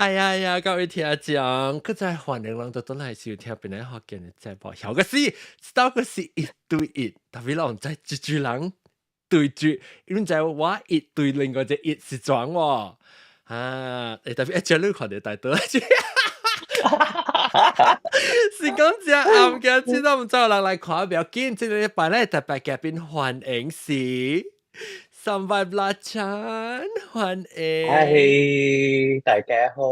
哎呀呀，各位聽眾，佢真係歡迎人都都來收聽邊個學見嘅節目。有個是，到個是一對一，特別人在一句人對句，因為在我一對另外一一是裝喎。啊，特別一隻你看到大多，是講只暗嘅，知道唔知有人來看不要緊，即係擺咧特別嘉賓歡迎是。上拜拉찬歡迎，嗨，大家好。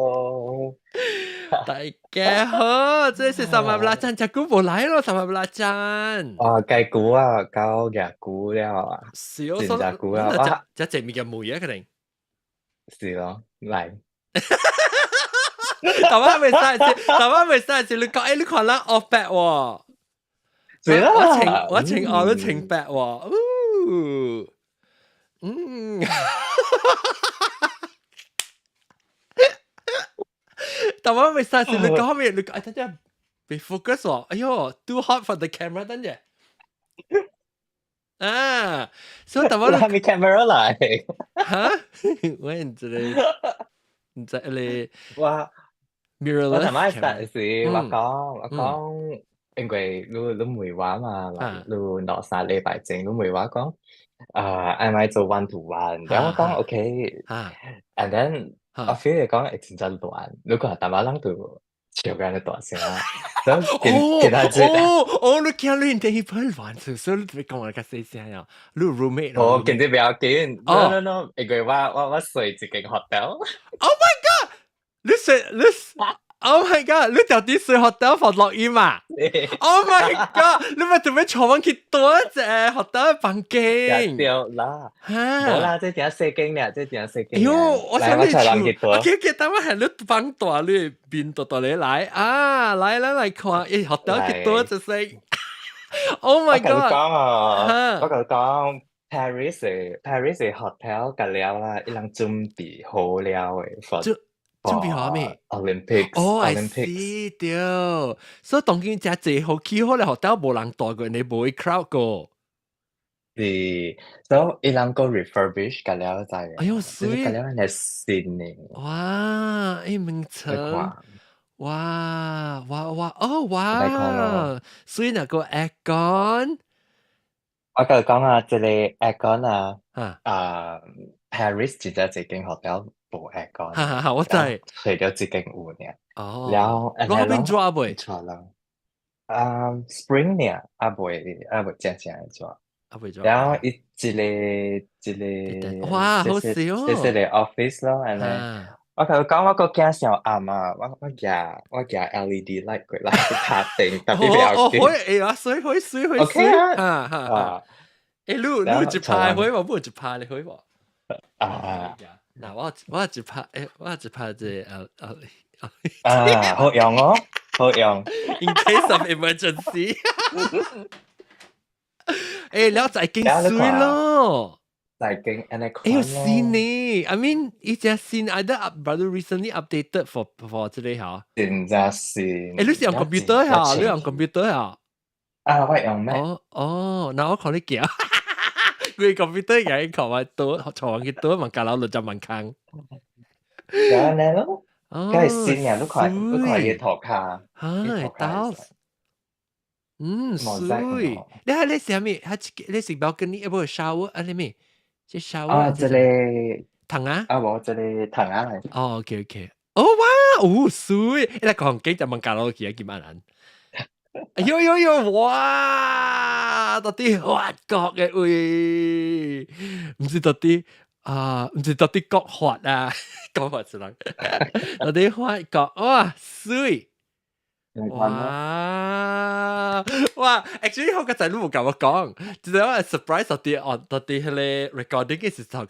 大家好，這是上拜拉찬隻股冇來咯，上拜拉찬。雞股啊，交日股了啊，是哦，真隻股啊，那只正面嘅梅啊，肯定。是咯，嚟。台灣未曬住，台灣未曬住，你講誒，你看啦，off back 喎。是啦，我情我都情 back 喎，嗯。台灣未曬住，你講咩？你講，等陣被 focus 喎，哎呦 ，too hot for the camera，等陣。啊，所以台灣你係咪 camera 嚟？嚇，我唔知你我 mirrorless 頭先 camera，時我講，因為你梅話嘛，你落曬禮拜正，你梅話講，係咪做 one to one？然後我講 OK，and then 我 feel 嚟講係真真亂，如果係台灣人就笑緊你大聲啊，咁其他字。你見你哋很亂，所以你講我個細聲啊，你 roommate 哦，見啲比較緊，no，因為我睡一間 hotel。Oh my god！你Oh my god！你到底睡 hotel 房落雨嘛 ？Oh my god！你咪做咩坐翻去多一隻 hotel 房間？掉啦，冇啦，即係點四間咧，即係點四間。喲，我想你住。OK，等我係你房大你變到你來啊！來看，hotel 幾多隻先 ？Oh my god！我講講 Paris 嘅 hotel 隔了啦，一人準備好了嘅。準備好未 ？Olympics。哦，I see 對，所以當今只最好起好咧，hotel 冇人大個，你冇 crowd 個。是，所以一人個 refurbish 隔了就係。哎呦，水！隔了係新嘅。哇，名稱。哇，哦哇，所以那個 aircon。我就講啊，這裡 aircon 啊，Paris 只係一間 hotel 冇 aircon，我知，除咗一間有嘅，哦，然後嗰邊做啊未？錯啦，Spring 呢，未正做，然後一個，哇，好笑，這是你 office 咯，and then 我就講我個鏡上暗啊，我夾 LED light 佢啦，拍定特別比較勁。可以啊，水，OK 啊，你一拍可以喎，不一拍你可以喎。嗱，我一拍這好用哦，好用。In case of emergency，了就係勁水咯。like Anaconda. 哎呦，新呢 ！I mean，一隻新，either brother recently updated for 這裡嚇。真係新。你是用 computer 嚇？你用 computer 嚇？我用咩？嗱我看你驚，佢 computer 嘢看埋多，坐幾多問架樓就問坑。有呢咯，梗係新嘅，都快嘢托卡。係到。水。你係你係咩？你是 balcony 有冇 shower 啊？你咩？即 shower 這裡藤啊？我這裡藤啊嚟。OK。哇，水！你講幾就問架樓幾萬人？喲，哇！到底法國嘅喂，唔知到底國法啊，國法是人，到底法國哇水！哇 ！actually 我個仔都冇咁我講，只係我 surprise 到啲迄個 recording 嘅時候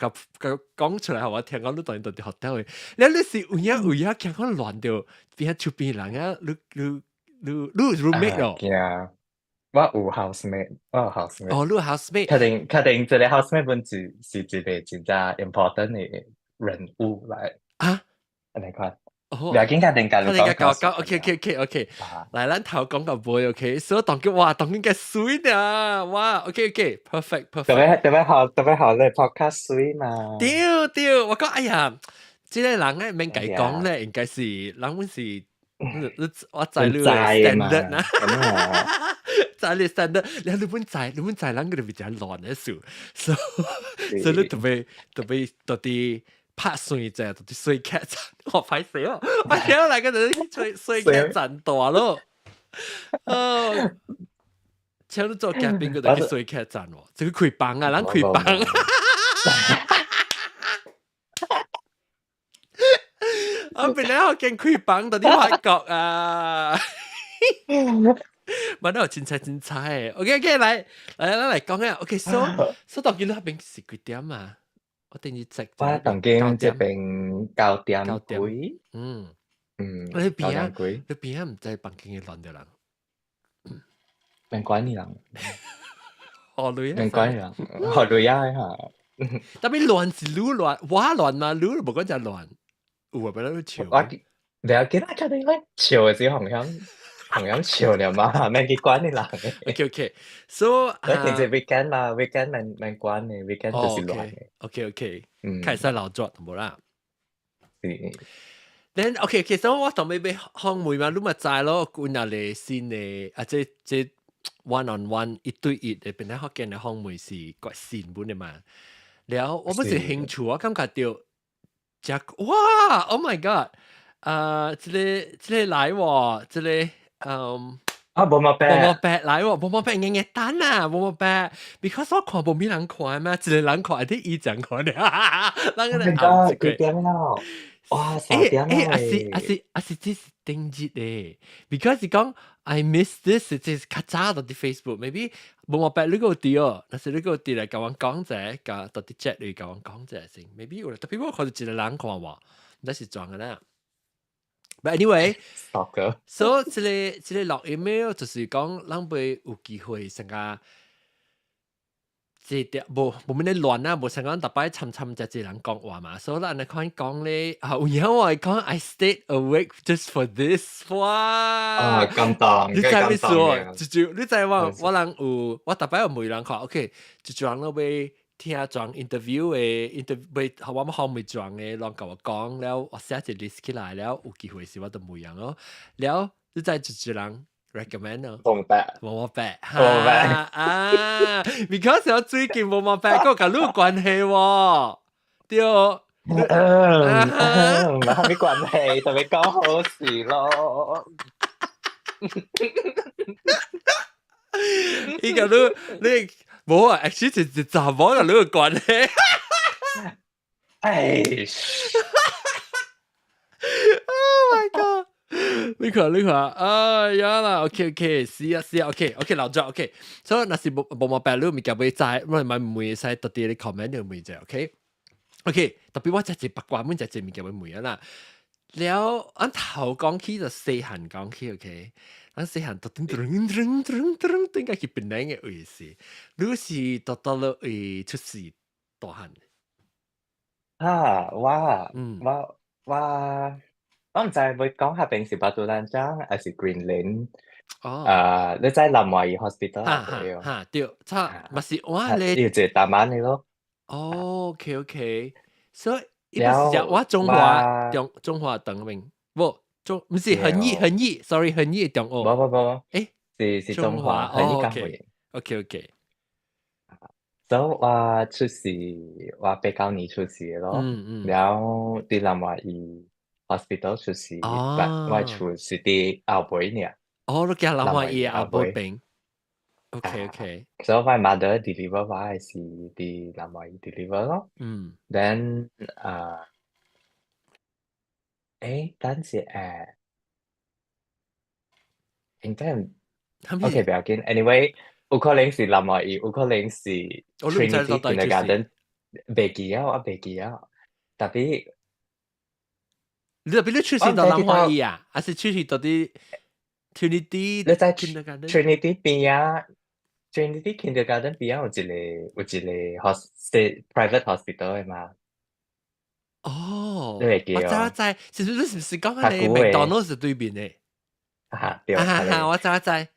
講出來，我聽講你到底學到嘅，你是有影聽講亂掉，邊出邊人啊？你 roommate 咯？我有 housemate，我有 housemate。哦，你 housemate。確定這個 housemate 本是一個真正 important 嘅人物嚟啊？你看。不要緊，確定講 OK，來咱頭講個杯 OK，所以當佢嘅水啊，哇 OK，perfect。特別好你 podcast 水嘛。對，我講哎呀，即個人咧免計講咧，應該是人們是，我知你 standard 啦，咁啊，知你 standard，你本知人佢哋比較亂嘅數，所以你特別到啲拍碎啫，到啲碎劇陣，我歹死哦，我聽到嚟嗰陣碎劇陣大咯，哦。請你做嘉賓，佢哋去碎劇陣喎，就佢開房啊，人開房。我本來我見開房到啲法國啊，問到真彩。OK，嚟講啊。OK，so 當見你嗰邊是幾點啊？我等於食我當今這邊9點幾，你邊唔知房間嘅亂嘅人。免關你人，學女免關你人，學女啊嚇。特別亂是愈亂，我亂嘛，愈無講就亂。有啊，不然笑。我你有見到佢哋咧笑嘅時候，同樣笑了嘛，免去關你人。OK，so 你平時 weekend 嘛 ，weekend 免關嘅 ，weekend 就是亂嘅。OK，開始勞作冇啦。是。Then OK，so 我同你俾項目嘛，你咪知咯，管下你先嘅，即 one on one 一對一嘅，本來學見嘅項目是個線本嘅嘛。แล้ว我不是興趣，我感覺到哇 ，Oh my God，即個來喎，即個冇乜白來喎，冇白硬單啊，冇白 ，because 我看冇咩人看嘛，一個人看啲伊講看嘅，人個嚟幾點咯？哇，3點啦！是這是定節嘅 ，because 講 I miss this，即係較早到啲 Facebook，maybe 冇白呢個啲哦，但是呢個啲嚟教我講者，教到啲 chat 嚟教我講者先 ，maybe 有，特別我看到一個人看喎，那是裝嘅啦。But anyway，so 這個落 email 就是講，人會有機會成個。即係冇咩亂啦，冇成講特別參隻人講話嘛，所以人哋講咧，有人話講 I stayed awake just for this， 哇！感動，你知咩事喎？你知話我人有，我特別有每人講 ，OK， 就裝到俾聽裝 interview 嘅 interview，我冇後尾裝嘅，人甲我講了，我寫一 list 起來了，有機會時我都每樣咯，了你知就人。recommend 咯，冇乜白啊 ，because 我最近冇乜白，嗰個同你有關係喎，對，唔係咩關係，同你講好事咯。依個你冇啊 ，actually 就冇同你有關係。Oh my god！你看，哎呀啦 ，OK， 是啊 ，OK， 老咗 ，OK， 所以那是冇白你咪夾俾齋，我咪唔會使特啲啲 comment 你咪啫 ，OK， 特別我只八卦，我只咪夾俾每啦。แล้วอัน頭講起就四行講起 ，OK， อัน四行突點解佢變靚嘅意思？你是到了出事大行。我唔知會講下平時巴杜蘭章還是 Greenland，你在南華爾 hospital 哈，對，差，咪是我咧，要借大晚你咯。OK， 所以我中華等明，唔是恒毅 ，sorry， 恒毅中澳，誒，是中華恒毅港會 ，OK， 所以我出事，我比較年出事咯，แล้ว啲南華爾 hospital 出事，我出事啲後背呢。你叫南華爾後背病 ，OK， 所以我 mother deliver 我係是啲南華爾 deliver 咯，then 但是應該OK 不要緊 ，anyway。有可能是南華爾，有可能是 Trinity Kindergarten， 未記啊，特別你特別你出現到南華爾啊，還是出現到啲 Trinity？ 你在 Trinity 邊啊 ？Trinity Kindergarten 邊啊？有一個 private hospital 嘅嘛？你未記啊？我知，是不是講緊你麥當勞是對面嘅？對，我知。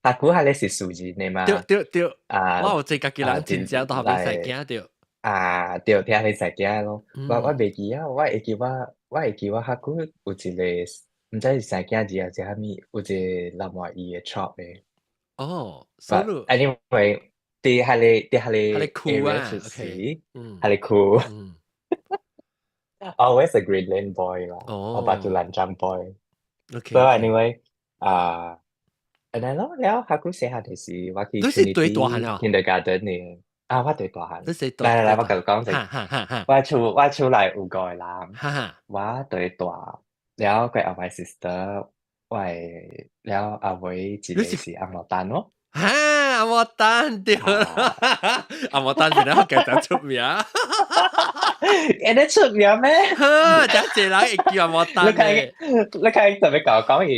大估下你是數字你嘛？對，我有這個人真正都係俾使驚對。對，聽你食嘅咯。我嗯，袂記啊，我會記我較久有一個，毋知是啥囝字啊，是蝦米，有一個南華伊嘅 shop 嘅。哦 But ，solo，anyway，啲係你 酷 area 出啊事，，OK，嗯係你cool。嗯，Always a Green Lane boy 啦，我 哦 Batulan boy。，OK So OK，anyway，อันนั้นแล้วฮักกูเสียหายที่สิว่าคือ 都是對 Trinity 大漢哦，Kindergarten เนี่ยว่า對大漢，都是對嚟對大漢，我繼續講先，哈哈哈哈我出嚟有個人，哈哈，ว่า對大，แล้ว佢เอา my sister 喂แล้วเอาไว้一你是個是阿莫丹咯，哈阿莫丹對啊，啦，阿莫丹是咱學家真出名，誒你出名咩？哈，真濟人會叫阿莫你睇丹咧，你睇特別講伊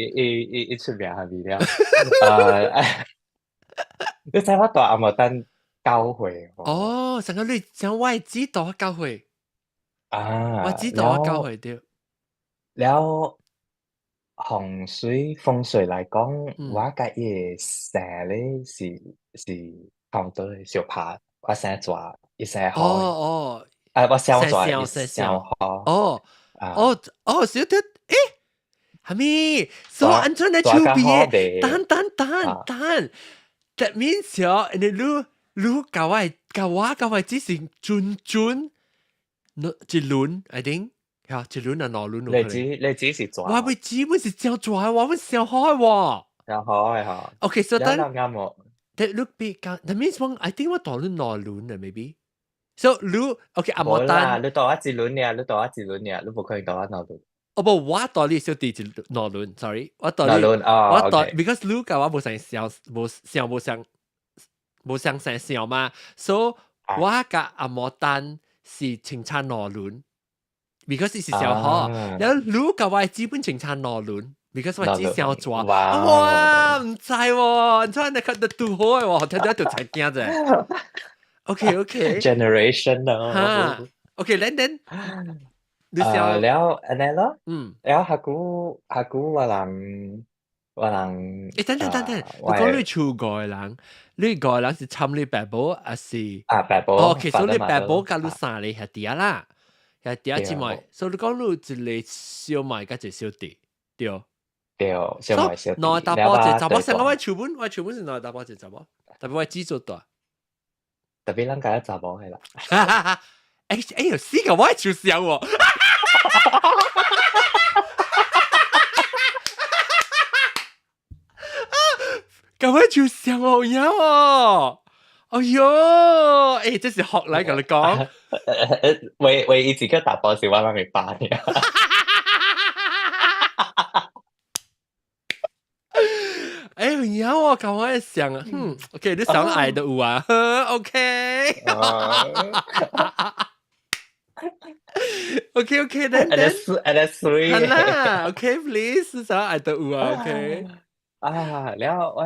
出名係咪了？誒，你知我大阿莫丹9歲喎。哦，成個你將我知道教會，我知道แล้ว教會對，แล้ว風水嚟講，嗯，我甲伊個蛇咧是同對小拍，我成日抓伊成哦好誒，哦。我想生抓伊肖生上肖，好哦啊，哦哦，曉得，誒，係咪？所以安怎來抓甲好區別？袂等，that means 哦，你教我只是轉，一輪，I think，嚇，一輪啊，兩輪有可能。你只是我抓咪基本是照做啊，我咪小開喎。上好誒嗬，Okay, so แล้ว then 啱冇？that look big. That means one. I think 我當你兩輪啊，maybe. So 你 okay 阿莫冇啦，丹。你多我一輪呀，你多我一輪呀，你冇可能多我兩輪，哦不，我代你小弟就諾倫，sorry，兩輪哦，OK，because 你甲我無相生肖嘛，so 啊我甲阿摩丹是清差諾倫，because 伊是小可，啊，然後你甲我基本清差諾倫，because 我兩只小抓，輪，哇哇，唔知喎，你睇你看得拄好誒喎，睇到條才驚啫，OK， generation 哈咯。，OK，then 你想，แล้วอันนั้น咯嗯。แล้วฮักกูว่าหลัง等，你講你喂厝外人，你外人是參你爸母還是？爸爸哦，其實你 father 爸 mother 母甲你啊生你兄弟啦，兄弟姊妹，對所以你講你一個小妹甲一個小弟，對。對小所以妹小弟兩個大แล้วว่า波一查某，對成個大我厝本是兩個大波一查某，特別我資助大。特別咱家查某係啦哈哈哈！有四個我就笑喎，咁我就笑我呀喎。哎喲，這是學嚟同你講。喂以前個大波是我媽咪扮嘅哎，然後我咁我喺想啊，OK，你想愛的有啊，OK，OK，and that's 好 sweet 啦，OK，please，想愛的有啊，OK，แล้ว我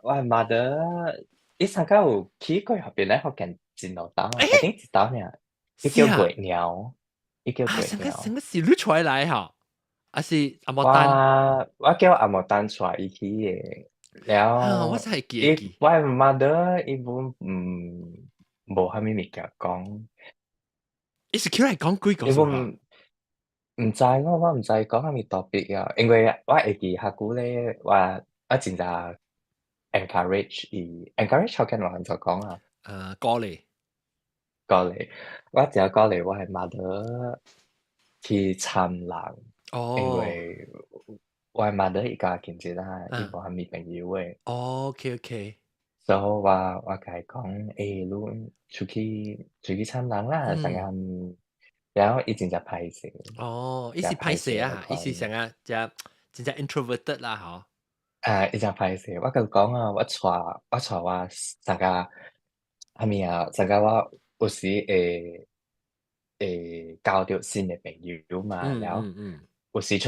係 mother 伊上個有去過後邊咧福建真老豆啊，I think 知道呢，伊叫是啊，鬼鳥，伊叫鬼成個鳥。是你出來嚇，還是阿莫丹？我叫阿莫丹帶伊去嘅，嚇，我แล้ว真係記，我 mother 伊本無蝦米物件講，伊是叫嚟講幾個伊數嚇？本唔知我唔知講蝦米 topic 啊，因為我會記下久咧，我真係 encourage 福建話就講啊，歌嚟，過嚟，我只係過嚟，我係 mother 去參人，因哦，為我係 mother 而家見住啦，伊無蝦米朋友嘅。OK，所以我甲伊講，你出去參人啦，成日，然後伊真正歹勢，哦，伊是歹真歹勢勢啊，伊是成個真正 introverted 啦，伊真歹勢。我甲伊講啊，我成個啥物啊，成個我有時會交到新嘅朋友嘛，然後有時帶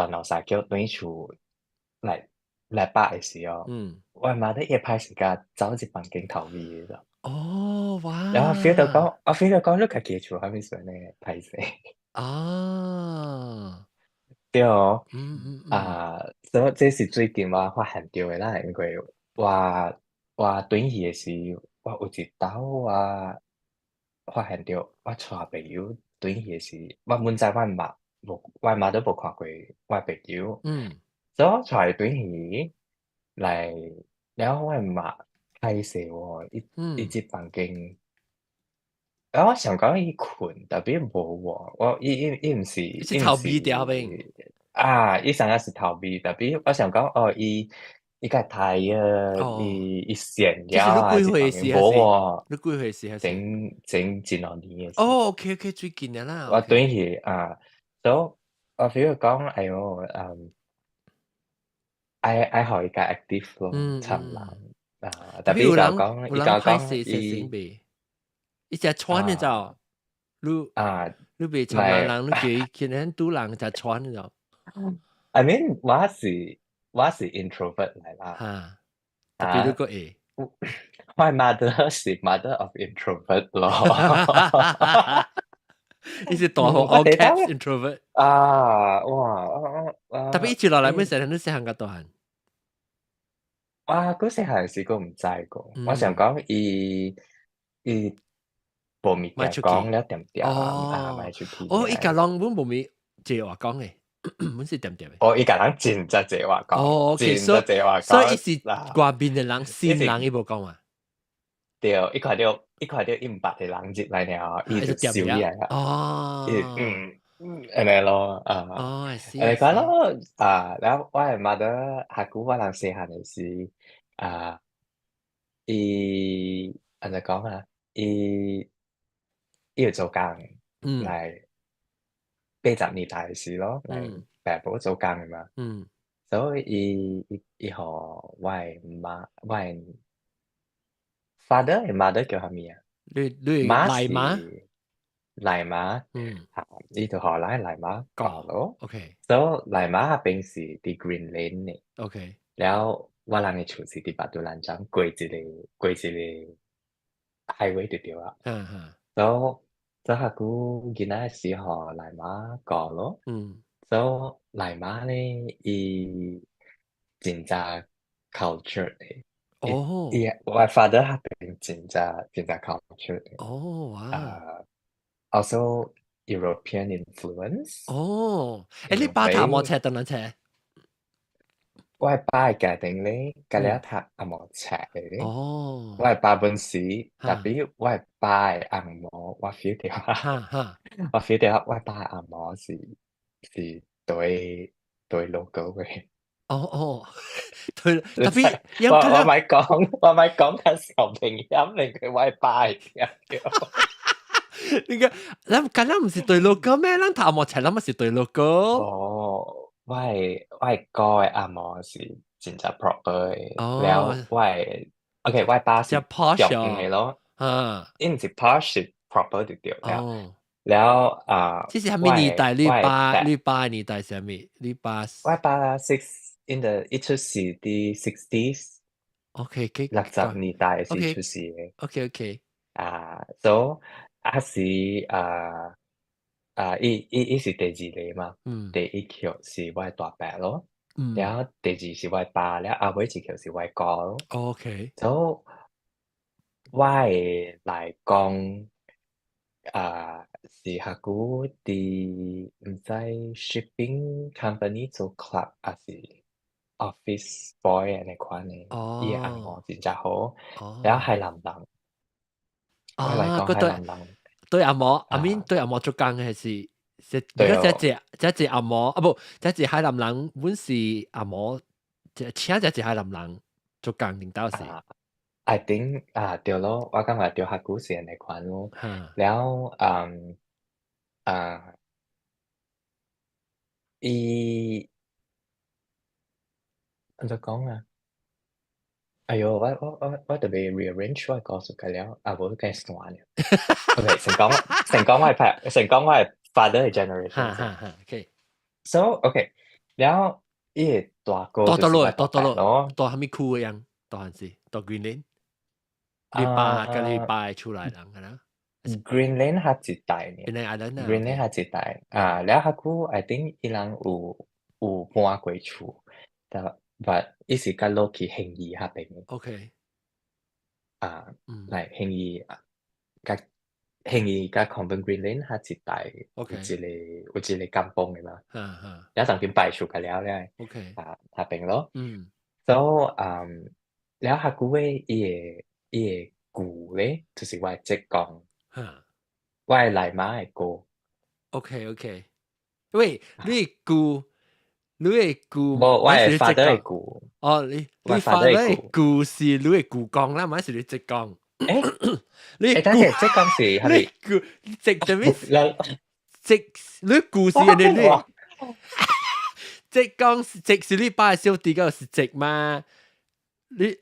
老師叫轉厝來捌嘅時候，我媽得一歹勢甲走入房間頭尾嘅咯。哦，然後 feel 到哇，講，我 feel 到講，你家己厝蝦米算咧歹勢，啊，對哦，嗯，所以這是最近我發現到嘅啦，因為我轉去嘅時，我有一兜發現到我帶朋友轉去時，我本在我媽都冇看過我朋友，所以我帶轉去嚟，然後我媽開始我一隻房間，然後我想講伊困，特別無喎，伊唔是伊想要是逃避，特別我想講伊個太伊閒了啊，一房間無喎，整2年嘅事。OK，最近嘅啦。我轉去所以我 feel 講，哎呦，愛互伊較 active 咯，參人特別有人歹勢伊袂，伊只穿你知，你袂參人，你叫伊今日拄人只穿你知。I mean 我是 introvert 嚟啦，特別你個會。My mother 是 mother of introvert 咯。伊是大號 all caps introvert。哇！特別伊接落來，咩時候你細漢甲大漢？嗰時係試過唔知個，我想講伊無物件講了點點賣出去。伊甲人阮無咪濟話講誒，阮是點點誒。伊甲人真濟話講，真濟話講。所以伊是外邊嘅人，新人伊無講啊。對，伊看到伊毋捌嘅人入來了，伊就收起來啦。安尼咯，安尼講咯，然後我嘅 mother 下久我人細漢嘅時，伊安怎講啊？伊有做工來80年代嘅時咯，來爸母做工嘅嘛。所以伊互我嘅媽，我嘅 father 嘅 mother 叫啥物啊？媽是奶媽，伊就互咱奶媽教咯。所以奶媽嗰邊是佇 Green Lane 嘅。了我人嘅厝是佇巴杜蘭莊，過一個 highway 就對啦。所以下久囡仔嘅時候，奶媽教咯。所以奶媽咧，伊真正 culture 嘅。我 father 嗰邊真正 culture 嘅。Also European influence。你爸讀冇冊，當然冊。我爸嘅家庭咧，隔了讀阿毛冊嘅咧。我爸本時，特別我爸嘅阿嬤，我 feel 到我爸阿嬤是對 local 嘅。對，特別我咪講緊小朋友令佢我爸嘅聽到。咱毋是對 local 咩？咱讀阿嬤冊，咱咪是對 local。我哥嘅阿嬤是真正 proper 嘅，了我爸是中嘅咯，伊毋是 posh 是 proper 就對了。了這是啥物年代？你爸嘅年代是啥物？你爸我爸一出世啲 60s。60年代是出世嘅。OK。so 時伊是第二個嘛，第一橋是我大伯咯，然後第二是我爸，แล้ว後尾一橋是我哥咯。so 我會來講是下久佇毋知 shipping company 做 clerk 還是 office boy 安尼款嘅，伊嘅紅毛真正好，然後海南人。我來講海南人。對阿嬤，阿面對阿嬤做工嘅是，這阿嬤啊，不，這海南人，阮是阿嬤，請這海南人做工領導是。I think 對咯，我感覺對下久是安尼款咯。แล้ว伊安怎講啊？哎呦，我特別 rearrange 我告訴佢了，無該算了。OK，先講我係 father 嘅 generation。So OK，แล้ว伊個大哥就是我大伯咯。大蝦米區嘅樣？大漢是大 Green Lane。你爸嘅出來人㗎啦。Green Lane 係一代呢。Green Lane 係一代。แล้ว下久 I think 伊人有搬過厝，但伊是較落去興義嗰邊。OK。嚟興義甲興義甲 Convent Green Lane 較一帶有，OK，一個甘榜嘅嘛，哈哈แล้ว當天擺出個了咧， ，OK，下邊咯，嗯， so แล้ว下古嘅伊個故咧，就是我即講，哈我來馬嘅歌， ，OK，OK，喂，你的故，無我嘅 我是你直 father 嘅講，故，哦，你 father 嘅發你故，故是你的故講啦，唔係是你直講，誒你故，等陣即講是係咪？你故直就咩？兩直你故事我人哋你。講我直講直是你爸嘅小弟，嗰是直嘛？你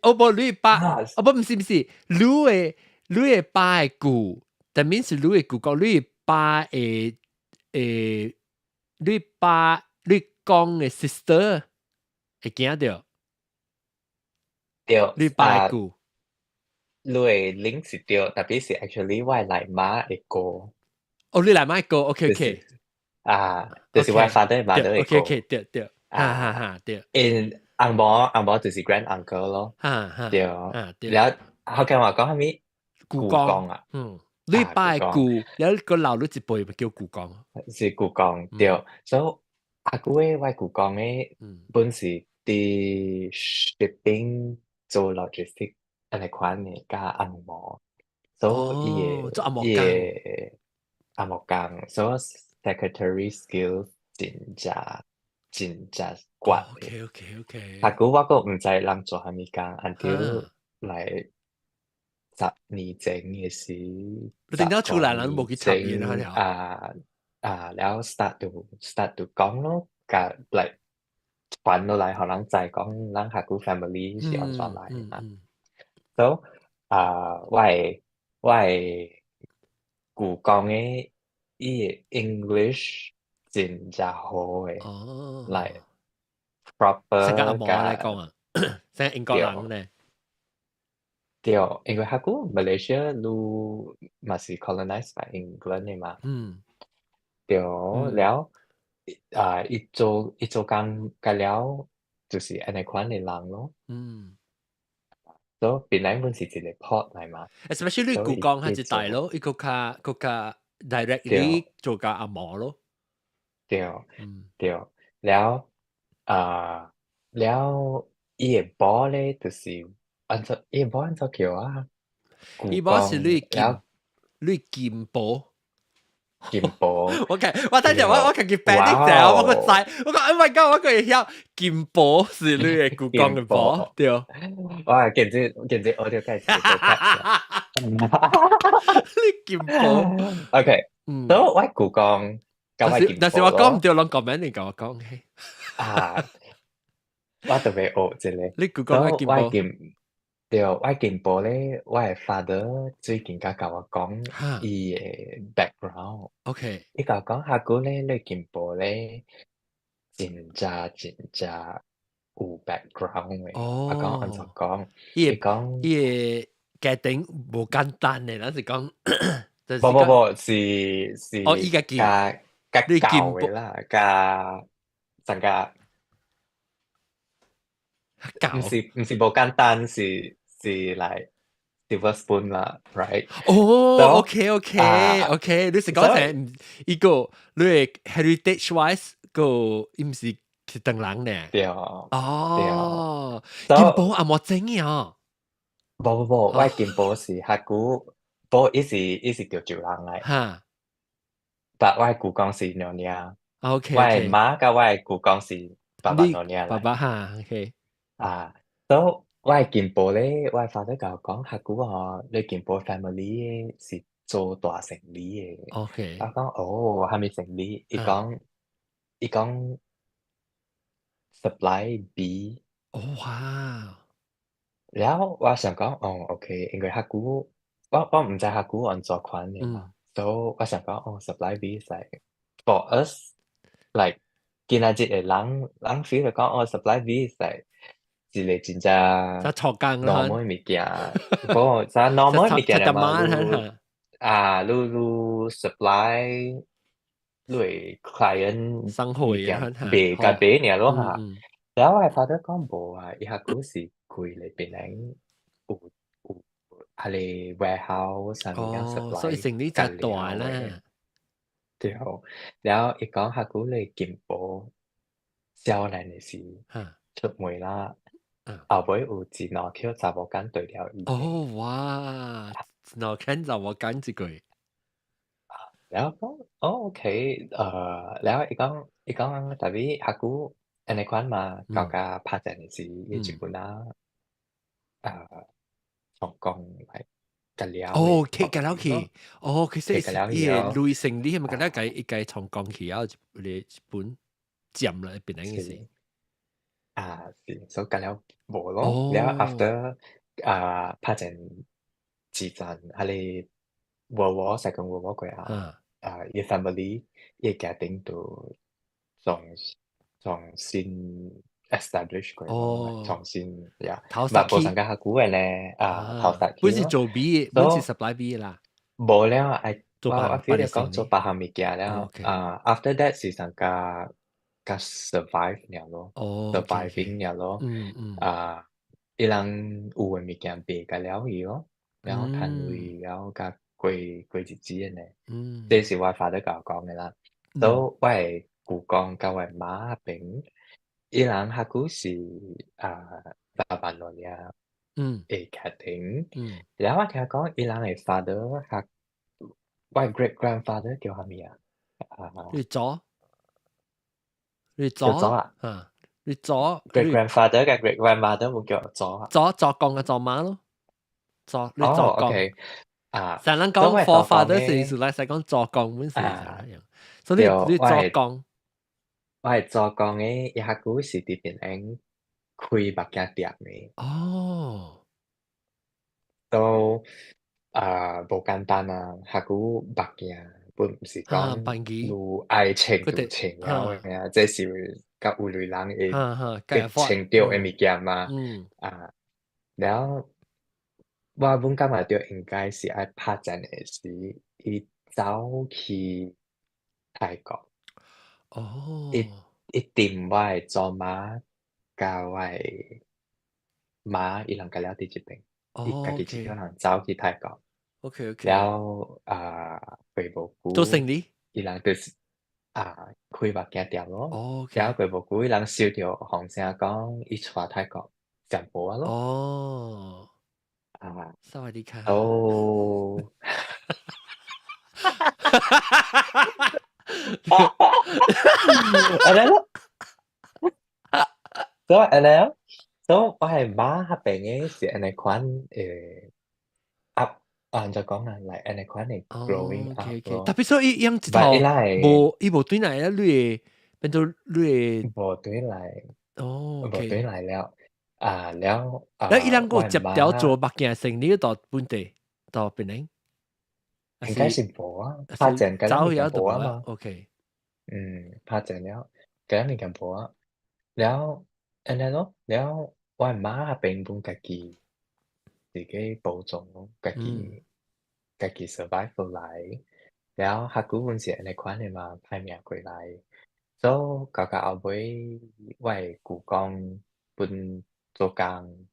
爸，啊唔是，你嘅爸嘅故，但面是你嘅故講，你講嘅 sister 會驚到，對你爸嘅故，你嘅 link 是對，特別是 actually 我來馬嘅歌，哦，你嚟買個就是 ，OK，OK，OK，就是我 father 對 mother 嘅歌，，OK，OK，對，哈哈，對，因翁某就是 grand uncle 咯，哈哈，對，對，แล้วเขาแก話講係咪故故宮講，啊？你爸嘅故宮故，有一個老女一輩咪叫故講，是故宮，對，所以阿姑嘅我故宮嘅本是啲 shipping 做 logistic 安尼款嘅加按摩，所以哦，做按摩伊工。嘅按摩工，所以 secretary skills 真正哦懸嘅。，OK，OK，OK，阿姑我個唔知人做蝦米工，until 哈，嚟10年前嘅時，你點解出嚟啦？都10個年冇去插嘢啦，前條，แล้ว start to 講咯，กับlike 傳落嚟，可能就係講咱客家 family 是安怎來啊？so 我係故講嘅伊個 English 真正好嘅哦，，like 成個阿 proper 毛嚟講甲啊，成個英國人對。咧，對，因為佢個 Malaysia 都嘛是 colonized by England 嘅嘛，嗯對，嗯แล้ว一做工กันแล้ว就是อันใน款嘅人咯，嗯所以本來本是一個 port 嚟嘛， ，especially 你故所以講係一大做咯，一個較 對 directly 做個阿毛咯，對嗯，對，แล้วแล้ว伊個波咧就是伊個波按怎叫啊？故伊冇是宮，แล้ว你劍寶。金波，我睇住我其實病啲成，我個哇！仔，我講 Oh my God，我個曉劍寶是你嘅故講劍嘅寶，波。對。哇！簡直我條介紹到 catch 啦。你劍寶，OK，嗯，所以我故講咁係劍但是我講唔波咯。對，攏 comment 你講我講嘅，啊，我特別學一個，你故講嘅所以我劍寶，對，我劍波咧，我係 father 最近甲我講哈伊嘅 background， ，OK，伊甲我講下古咧，你劍波咧真有 background 嘅。我講按怎哦，講，伊伊個講。伊個家庭無簡單嘅，咱是講，就是講，不，是哦，伊個劍，加你教劍寶嘅啦，加增加，教，唔是無簡單，是來 silver spoon 啦，right？哦 so ，OK，你是講所以成一個你嘅 heritage wise 個，伊毋是是鄧人呢？對對哦，劍寶，so 阿莫整呀，不，我見波是客古，波伊是潮州人嚟，哈但我故講是娘娘，我係，OK，媽甲我故講是爸爸你娘娘嚟。爸爸哈，OK，so 我係健保咧，我係發得教講客古你健保 family 是做大生意嘅。我 OK，講哦，係咪生意？哈，伊講 supply B，哦哇，然後我想講哦，OK，因為客古我唔知客古按做款嘅嘛，嗯，所以我想講哦，supply B 係 for us like 今仔日嘅人 feel 就講哦，supply B 係一個真正 他錯工啦，normal 嘅物件，不啥 normal 嘅物件他嚟嘛，慢哈，你 supply 你嘅 client 生物會啊，件哈，賣甲好，賣爾咯嚇，嗯，然後我係發覺講無啊，伊下股是貴咧，變成有係你 warehouse 上面有 所以 supply 成呢就緊大料嘅，啦，對後，然後伊講下古你健保少年嘅時嚇，出門啦，啊，後尾有一兩條查某間對了醫病，哇，我看就我講一句，然後講OK，然後伊講特別下古อันใน款嘛，搞個拍陣嘅時，伊日本啊，從講嚟緊料嘅企緊屋企，其實緊料伊以後累成啲係咪緊了解一個從講起啊？日本佔啦邊樣嘅事？所以緊料無咯，然後 after 拍陣時陣係你 Second World War 過後，伊 family 伊家庭都重新 establish 過咯，重新呀，頭但無上實去加下古嘅咧，頭實去本是咯，做 B，本是 so supply B 啦，無了，我 八 feel 你年成呢講做別項物件了，after that 是上加 survive 了咯，surviving 了咯，伊人有嘅物件賣甲了伊咯，然後趁位，然後甲過日子嘅呢，這是我father甲我講嘅啦，所以我嘅舅公甲我嘅媽那邊，伊人下古是爸爸羅呀。嘅家庭，然後我聽講伊人嘅 father 係我 great grandfather 叫乜嘢你叫咗啊你？great grandfather 嘅 great grandmother 會叫咗啊？講嘅做媽咯，你講。OK 成人講 所以我係做講 for father 是嘅嚟使講做講本是啥樣，所以對，你做講，我係做講嘅，一下古時啲邊樣開白家店嘅，都無簡單啊，下古白家。本唔是講班機，如愛情如情了嘅啊，這是甲有類人嘅情調嘅物件嘛。然後我本感覺到應該是愛拍陣嘅時，伊走去泰國，伊tìm我嘅祖媽甲我嘅媽，伊兩個了佇即邊，伊家己一個人走去泰國。แล้ว佢บอกกู做生意，伊人就是開物件店咯，แล้ว佢บอกกู伊人收到風聲講伊出泰國上坡啊咯，สวัสดีค่ะ都อันนั้น咯，所以อันนั้น咯，所以我係媽嗰邊嘅是อันใน款up 就講啦，like อันใน款係 growing up 咯，特別所以伊一頭伊無對來啊，你變做你無對來。無對來了，แล้วแล้ว伊人個接掉做媽物件生意到本地到邊呢？應該是無啊，拍正嘅啦，物件無啊嘛，拍正了，嘅啦物件無啊，แล้วอันนั้น咯，แล้ว我媽係並本家己自己保重咯，家己 survive 落來，แล้ว下古本是อันใน款嘅嘛，派命過來。所以到後尾，我嘅舅公本做工，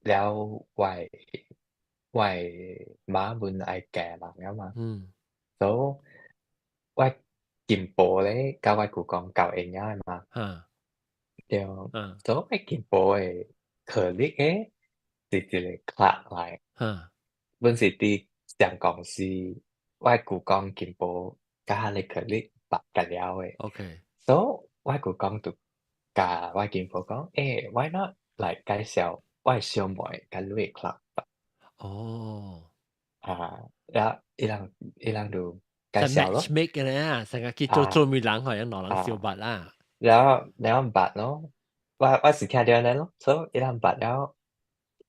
แล้ว我嘅媽本愛嫁人啊嘛，所以我見步咧，甲我舅公交會曉嘛，對，所以我見步嘅課歷咧是一個 class 來，本是佇上公司，我嘅舅公見步甲佢嘅課歷白甲了嘅。So 我舅公就甲我見婆講，why not 來介紹我嘅小妹甲你嘅 club 然後伊人就介紹咯， matchmake 嘅咧，成日去做媒人，可能攞人小白啦。然後捌咯，我是聽到安尼咯，所以伊人捌了，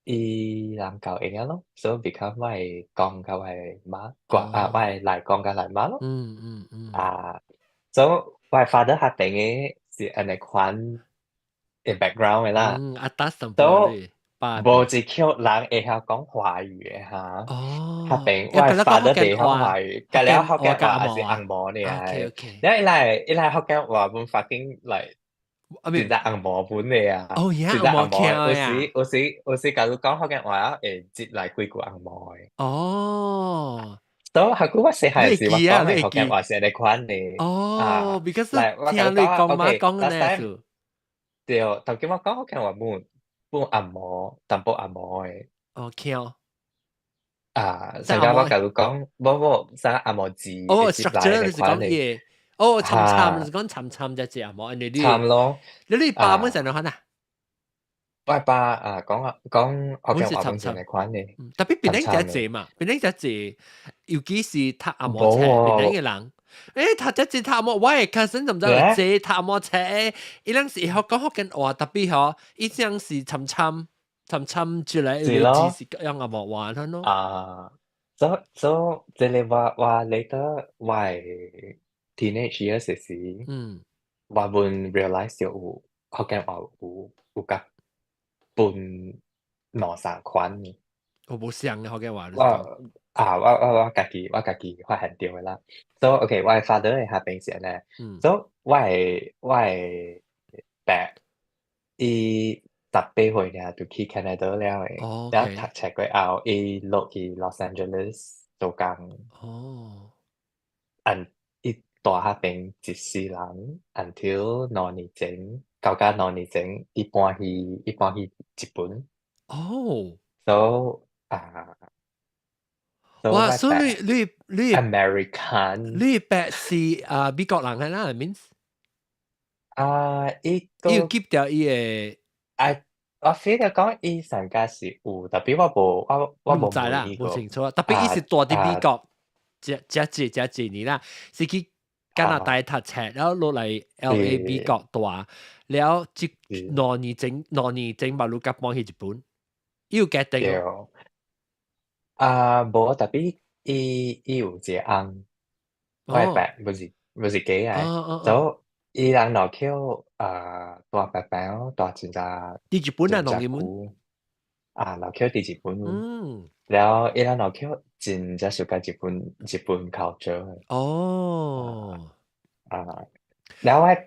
伊人交應咯，所以 become 我嘅公甲我嘅媽，我嘅來公甲來媽咯，所以我嘅 father 下邊嘅是安尼款嘅 background 嘅啦，所以無一口人會曉講華語嘅嚇，下邊我嘅 father 會曉華語，甲了福建話還是紅毛呢係，然後伊來福建話本 fucking like I 一 mean 隻紅毛本嚟啊，哦呀，一隻我冇紅毛嘅，聽呀。假如講福建話，接嚟幾句紅毛嘅。哦，所以係佢我細你漢時我會記啊？講嘅福建你會記？話係你款嘅哦啊，，because 嚟我聽你假如講講媽，OK，講嘅 last 呢 time 事。對，頭先我講福建話本紅毛，淡薄紅毛嘅。哦，聽，成家我即係阿毛。假如講，冇生紅毛字會哦接嚟，structure 你是你款嘅，講嘢。哦，沉沉你嚇，是講沉沉隻隻阿毛，慘咯，你爸本成日啊。看啊？我爸講福本建話本身是沉沉。係款嘅，特別別人慘慘嘅，只隻嘛，別人只隻，尤其是讀阿毛冊，別人冇嘅人，讀只隻讀阿毛，我嘅 cousin 就唔知道喎，借讀阿毛冊，伊陣時學講福建話，特別嗬，伊陣時沉沉沉沉出來，有啲字是咯，是用阿毛話佢咯。啊，所以即係話你得我係 teenage years 時，嗯，我們 realize 到福建話有甲本兩三款嘅，我冇想嘅福建話，你我講。我家己發現到嘅啦。So OK，我係 father 係下邊先咧嗯，so 我係爸。伊18歲爾就去 Canada 了誒，哦然後讀，OK，冊過後，伊落去 Los Angeles 做工，哦，按伊住迄邊一世人，until 2年前，9年前，伊搬去日本哦， ，so so 哇，我爸 所以你 American 爸是美國人係啦，means 伊伊有個 keep 掉伊嘅。啊，我 feel 到講伊上家是有，特別我無你唔知啦，問伊個冇清楚。特別伊是住伫美國，這幾年啦，是去加拿大讀冊，然後落嚟 LA 美是。國住，然後即是兩年前馬路甲搬去日本，伊有家庭對，哦。無特別伊有一個翁，我的哦，爸不是假的，哦，所以伊人老口大伯伯咯，大伫日本啊，真農業門。久老口佇日本咯，嗯，然後伊人老口真喜歡日本 culture 的哦，然後我的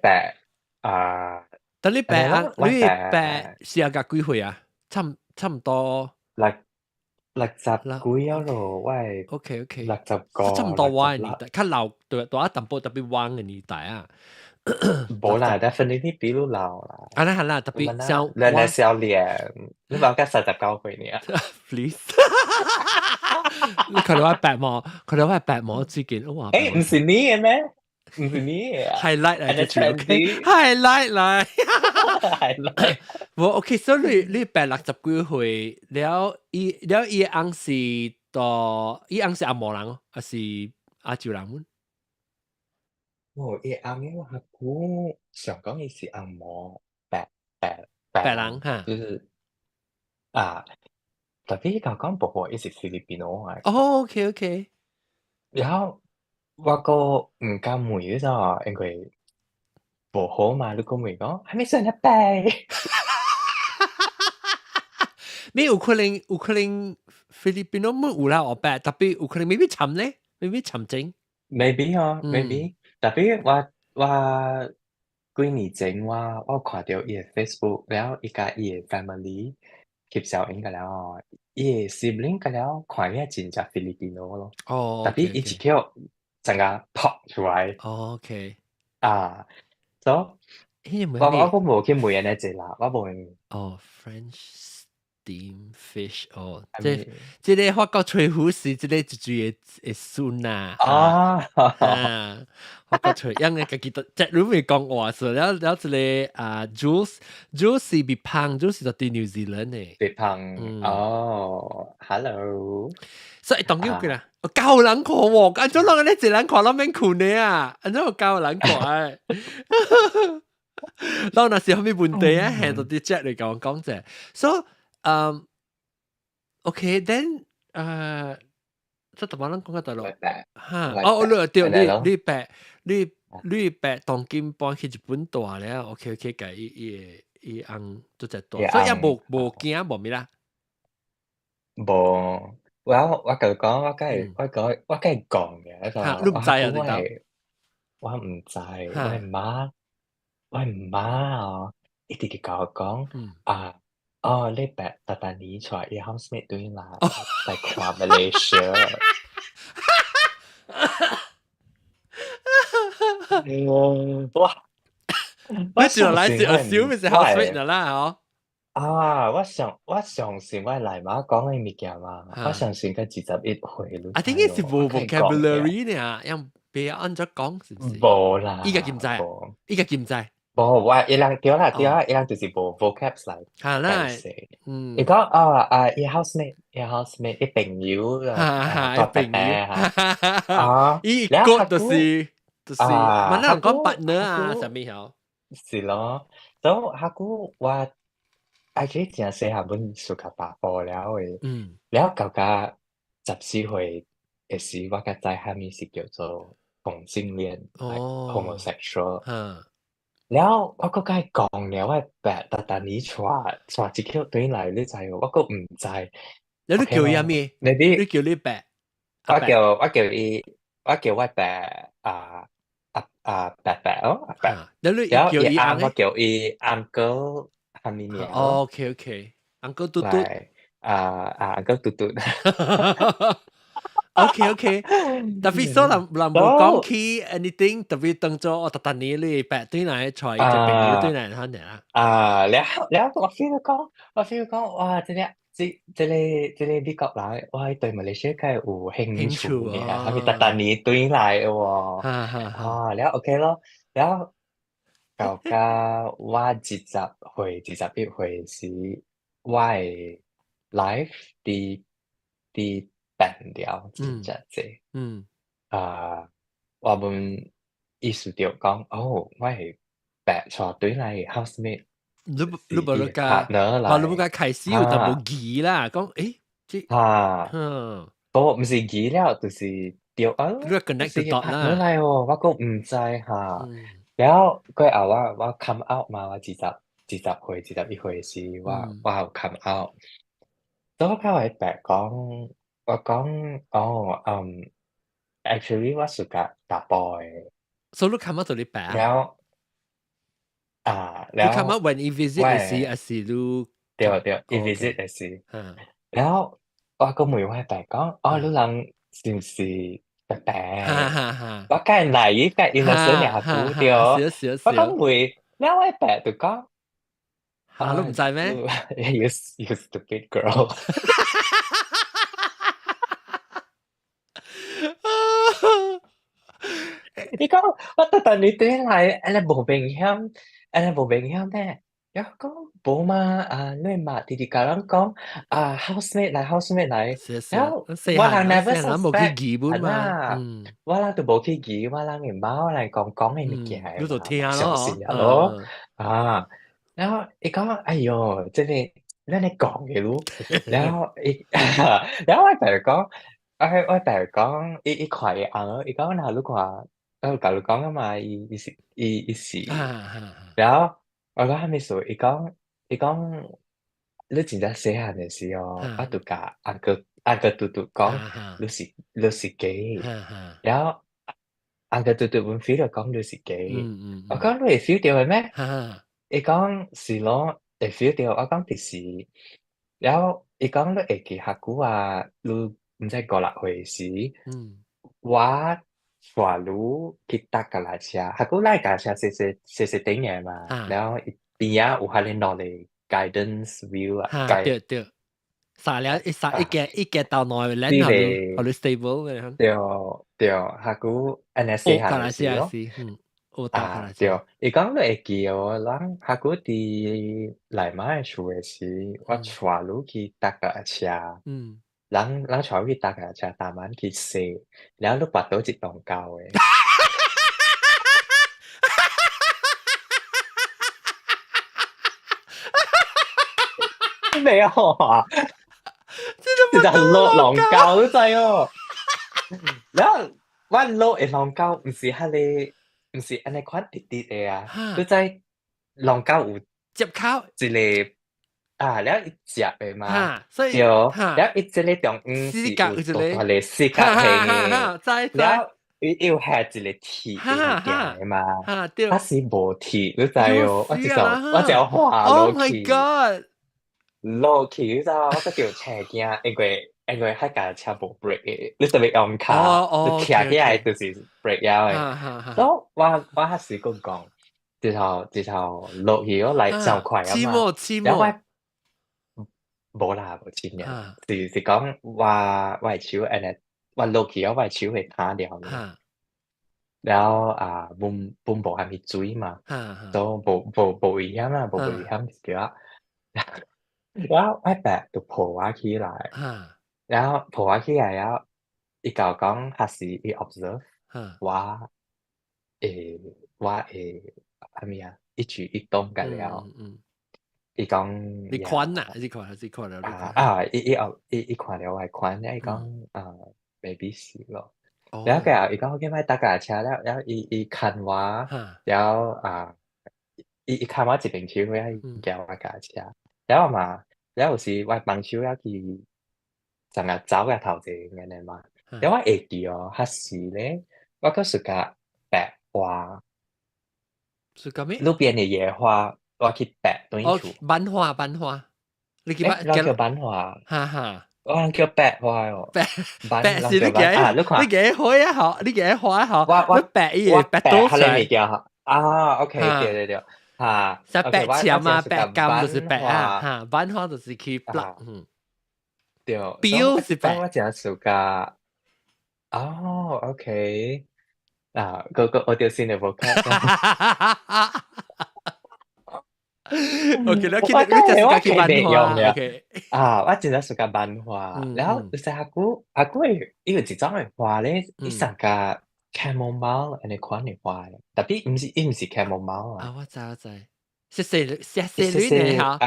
爸但你爸安尼咯，我的你爸爸是啊，甲幾歲啊？差唔多六十啦。幾啊 OK 咯，我的 OK 六 OK，十個差唔多我嘅年66。代，較老對一淡薄特別晚嘅年代啊。六十冇啦，definitely 比你老啦。啊，係啦，特咁樣別像啦，你我 少年，你講緊39歲呢？please，你佢哋話白毛，佢哋話白毛之見，哇，白毛誒，唔是你嘅咩？唔是你嘅啊highlight 嚟？And 嘅 the 住 trendy ，OK，highlight 嚟。係啦，我 OK，所以你白六十幾歲，了伊翁是伊翁是阿毛人哦，還是阿趙人喎？我伊啱啱我估想講伊是按摩白白人人，哈。就是啊，特別講婆婆伊是菲律賓來，哦，OK OK，然後我個唔敢問你咋，因為不好嘛，你講咪講，還沒生得白。你有可能菲律賓都冇有啦，我白特別有可能 maybe 沉咧，maybe 沉靜。maybe 哦嗯，，maybe，特別我幾年前我看到伊個 Facebook，然後伊甲伊個 family 翕相應個了，伊個 sibling 個了，看起來真正菲律賓咯，哦特別，OK 伊一 OK，條整個 pop 出來哦 OK，啊，所迄個以我咩？都冇去問人哋做啦，我冇哦，French steam fish 哦，係即咪即個法國吹虎是即個一句會酸啊啊？法國吹，因為家己都即係咪講話說，然後一個Jules 是別胖，Jules 就對 New Zealand 嘅，別碰哦，hello 所以當叫佢啊，啦，我教人看喎，咁咗兩個咧一人看，兩邊看你啊，咁咗我教人看。然後那時候咩問題啊？係到啲 Jack 嚟講啫。So，OK，then 即係同我哋講緊大陸我白嚇。我哦，白，對，係咪咯？你白當今搬去日本大咧，OK OK，計伊翁都只大，嘅所以也翁無驚無咩啦。無，我就講，嗯，我梗係講嘅，一個嚇，你唔知啊？我你講我唔知，我嚇，係媽我媽哦，一直甲我講你白特特尼出來，伊 housemate 對啦，來看 Malaysia。哇！我你就相來是 信我 assume 是我 housemate 的的啦，哦，我相信我嚟媽講嘅物件嘛，我相信佢21歲你I 知 think 是哦，我無 跟你講嘅，vocabulary 呢，讓別人按咗講是唔是？無依個唔啦，知啊，無。依個唔知。我伊人對啦，哦，伊人就是無 vocabs 嚟解那釋。伊嗯，講伊 housemate，伊朋友哈，個伯伯朋友，嚇，伊แล้ว個就ฮักกู是，มันนั่ง講 partner ฮักกู啊，什麼樣？是咯，咁ฮักกูว่าactually 真細漢本สุขภาพบ่แล้ว誒，嗯，แล้ว舊家14歲嘅時，我個知係咪是叫做同性戀，like 哦，homosexual。哈，แล้ว我ก็ใกล้กองแล้วว่าแบบตอนนี้ชัวจิเคียวตัวนี้ไหนหรือใจว่าก็ใจ你都โอเค咯叫伊咩？maybe 你叫你伯阿伯，ว่าเกี่ยวว่าแบบแบบแบบ哈，你แล้ว叫伊อาร์ม昂誒？ว่าเกี่ยวuncle ทำมีเหนียว OK OK，uncle 嘟嘟。like uncle ตุ๊ด OK，特別所人無講起 anything，特別當作我特登你白對嚟坐一隻朋友對嚟睇啦。แล้ว我 feel 講哇這裡美國人哇對馬來西亞係有興趣興趣嘅係咪特登你對嚟喎哈哈哈，แล้ว OK 咯แล้ว舊家ว่า21歲時ว่าlife 啲變了真正濟我們意識到講我係白錯對嚟 housemate 你是伊 無你家，partner 話你冇嚟家開始有淡薄嚇疑啦，講誒，即嚇，唔是記了，就是掉你 是 connect 伊 dot partner 啦，嚟喎，我個唔知嚇。แล้ว佢後我 come out 嘛，我21時我有 come out，咁我係白講，我講actually 我是打 boy，所以你 come out 到你白啊？แล้ว你 แล้ว come out when you visit ว่า係你เดี๋ยวอีวิซิต OK，สิ 嚇，แล้ว我個妹話白講你人是唔是白白？哈哈哈，我梗係 naive 梗係 innocent 哈呀估對，哈哈，少少我講少，妹，แล้ว我白就講嚇你唔知咩？you stupid girl，你講我特登你對嚟，你冇明顯咩？然後講冇嘛你嘛弟弟教人講housemate 嚟，是是，然後細我人 never 漢人冇去 suspect 基本係嘛，啦，我人都冇去記，我人嘅貓嚟講嘅物件係你就嘛，聽冇相信咯，呀咯然後你講哎呦，真係你講嘅咯，然後然後我就講。我แต่ก็อีข่อยอีก็น่ารู้กว่ากับลูกก้องก็มาอีสี่哈哈，แล้ว我ก็ให้ไม่สวยอีก็รู้จริงจะเสียหายเนี่ยสิอ๋อว่าตุกะอังเกอตุก้อง哈哈，รู้สิเกย์哈哈，แล้วอังเกอตุมันฟีลก้องรู้สิเกย์我講你會 feel 到係咩？哈哈，伊講是咯，會 feel 到，我講第時，แล้ว伊講你會記下句話，你唔知5、6歲時，我帶你去搭架車，下句來架車細頂嘅嘛，แล้ว邊啊有下你落嚟 guidance view 啊，對，撒了一件到內，然後你 stable 嘅，對，下句安尼細漢嘅時咯。搭架對，車，伊講你會記哦，咱下個佇來媽厝誒時，我帶你去搭架車，咱帶你去搭架車，慢慢去踅，然後你跋倒一棟高誒，沒有啊，其實落浪高都知哦，然後我落誒浪高，唔是唔是安尼款直直誒啊，都知浪高有接口，一個。แล้วอีกเสียไปมา所以เดี๋ยวแล้วอีกจะเล่ตรง視สิ覺一個，ตัวเลยสิกะเพลงแล้ว要下一個鐵嘅物件嘅嘛，對，啊是無鐵，你知有哦？我事啊啦我就滑 ！Oh 落 my 去， god！落去，你知道我個條車驚，因為迄架車無 brake 嘅，你特別用卡，你騎起來就是 brake 咗嘅。所以我迄時個講，直頭落去我來上快啊嘛，然後無啦，無錢嘅，是講我手誒，我落去我手會攤掉嘅。แล้วบุ้มบอกให้มีจุ้ยมาต้องบอก危險啦，บอก危險嘅話，แล้วไอ้แปะตัวโผล่起來，แล้วโผล่起來แล้วอีก講係是อี observe ว่าว่า係咪啊？一舉一動嘅了，อี講你款啊？你看了？อี看了我看咧，อี講maybe 是咯。แล้วก็อีกก็ไม่ตากาชาแล้วอีคันว่าแล้วอีคันว่าจะเป็นชิวให้แกว่ากาชาแล้วมาแล้วสิว่าบางชิวที่จังหวะ走嘅頭前嘅呢嘛，แล้วว่าเอกอ๋อฮัสซี咧ว่าก็สุกะแปะ花路邊嘅野花ว่าคิดแปะตรงนี้ถูก版花你記เรา叫版花我人叫白花哦，白是你嘅，你嘅花一下，你嘅花一下，我白嘢白多晒。OK，對，就白簽啊，白金就是白啊，版花就是去白，對，標是白。我真係噶，OK，我條線就冇睇。OK，你就係去版花 ，OK。我真係suka版花，然後就是阿姑呢個一種嘅花咧，伊上個 chamomile 呢款嘅花，特別唔是 chamomile 啊。我知，細女嚇。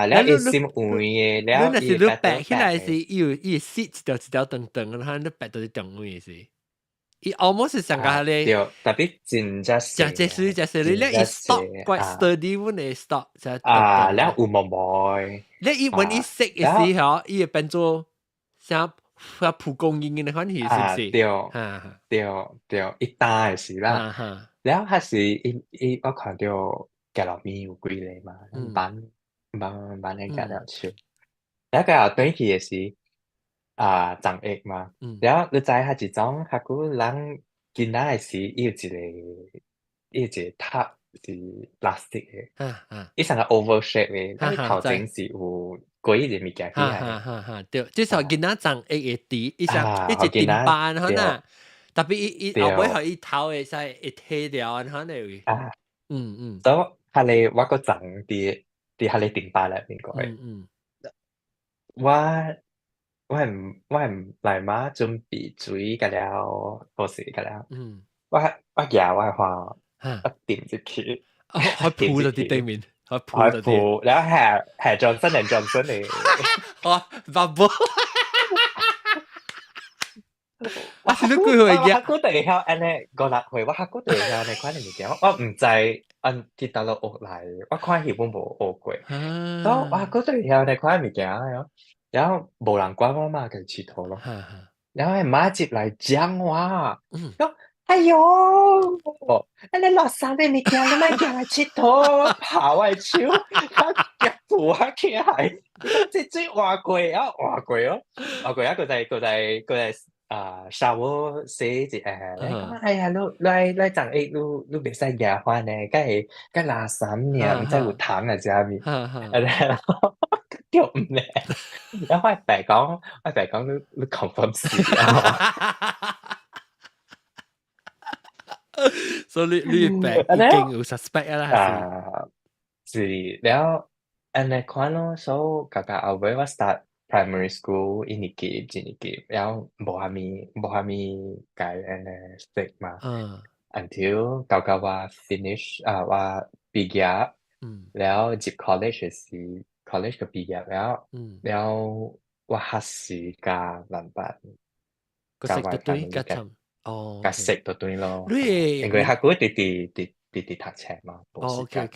然後伊閃黃嘅，然後伊白白起來是伊絲一條長長，然後你白到啲長位是。伊 almost 上個咧，對，特別真係細女，咧伊 stop quite sturdy 阮嘅 stop 就然後有毛毛，咧伊when伊食嘅時候，伊會變做像蒲公英嘅款係，是唔是？對，一打嘅時啦，然後係是我看到格落面有幾個嘛，班嘅格落笑，然後佢又對佢嘅是。長翼嘛，然後你知係一種學古人見到嘅時，伊有一個塔是 plastic 嘅，伊成個 oval shape 嘅，但係頭前是有幾個物件起來。對，至少見到長翼嘅底，伊上一頂板可能，特別伊後尾係伊頭嘅使會剃掉，可能會。所以係你我個長啲係你頂板嚟邊個嘅？我係嚟嘛準備水㗎了，嗰時㗎了。我我話我點入去，開鋪咗啲對面，開鋪，然後係 Johnson 嚟。Bubble。我是你幾歲嘅？我第二安尼5-6歲，我第二安尼款嘅物件，我唔知跌到落學嚟，我看佢本無學過，所以第二安尼款嘅物件咯。然後無人管我嘛，就佚佗咯。然後媽接嚟講話，講哎喲，你落山嘅物件，你咪行嚟佚佗，跑嚟手，夾扶下起來，最換過啊，換過啊，佢就shower 洗一下，你講哎呀，你長你別使牙翻咧，梗係垃圾嘢，唔知有糖啊，下面，掉唔咧。然後我爸講你 confirm 事啊，所以你爸已經有 suspect 啦，還是แล้วอันใน款咯，所以後尾我 start primary school 一年級แล้ว冇蝦米解อันใน stick 嘛，until ว่า finish ว่า畢業แล้ว入 college 時 college ก็畢業แล้วว่าฮัสซีกาลันปันก็食到對個參ก็食到對咯，因為佢啲讀冊嘛，冇時間。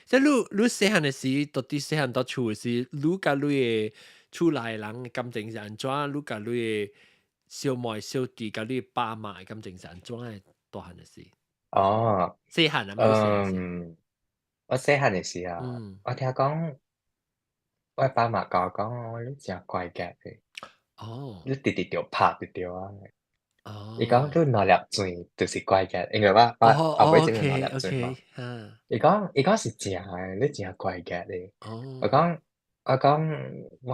即係你細漢嘅時，到底細漢到厝嘅時，你甲你嘅厝內人感情是安怎？你甲你嘅小妹小弟甲你爸媽咁精神，總係大漢嘅事。哦，細漢啊，唔係細漢事。我細漢嘅時啊，我聽講我爸媽教我講，你真乖嘅，你直直條拍就對啊。伊講你攞粒水就是乖嘅，因為我後尾先攞粒水嘛。伊講是真嘅，你真乖嘅咧。我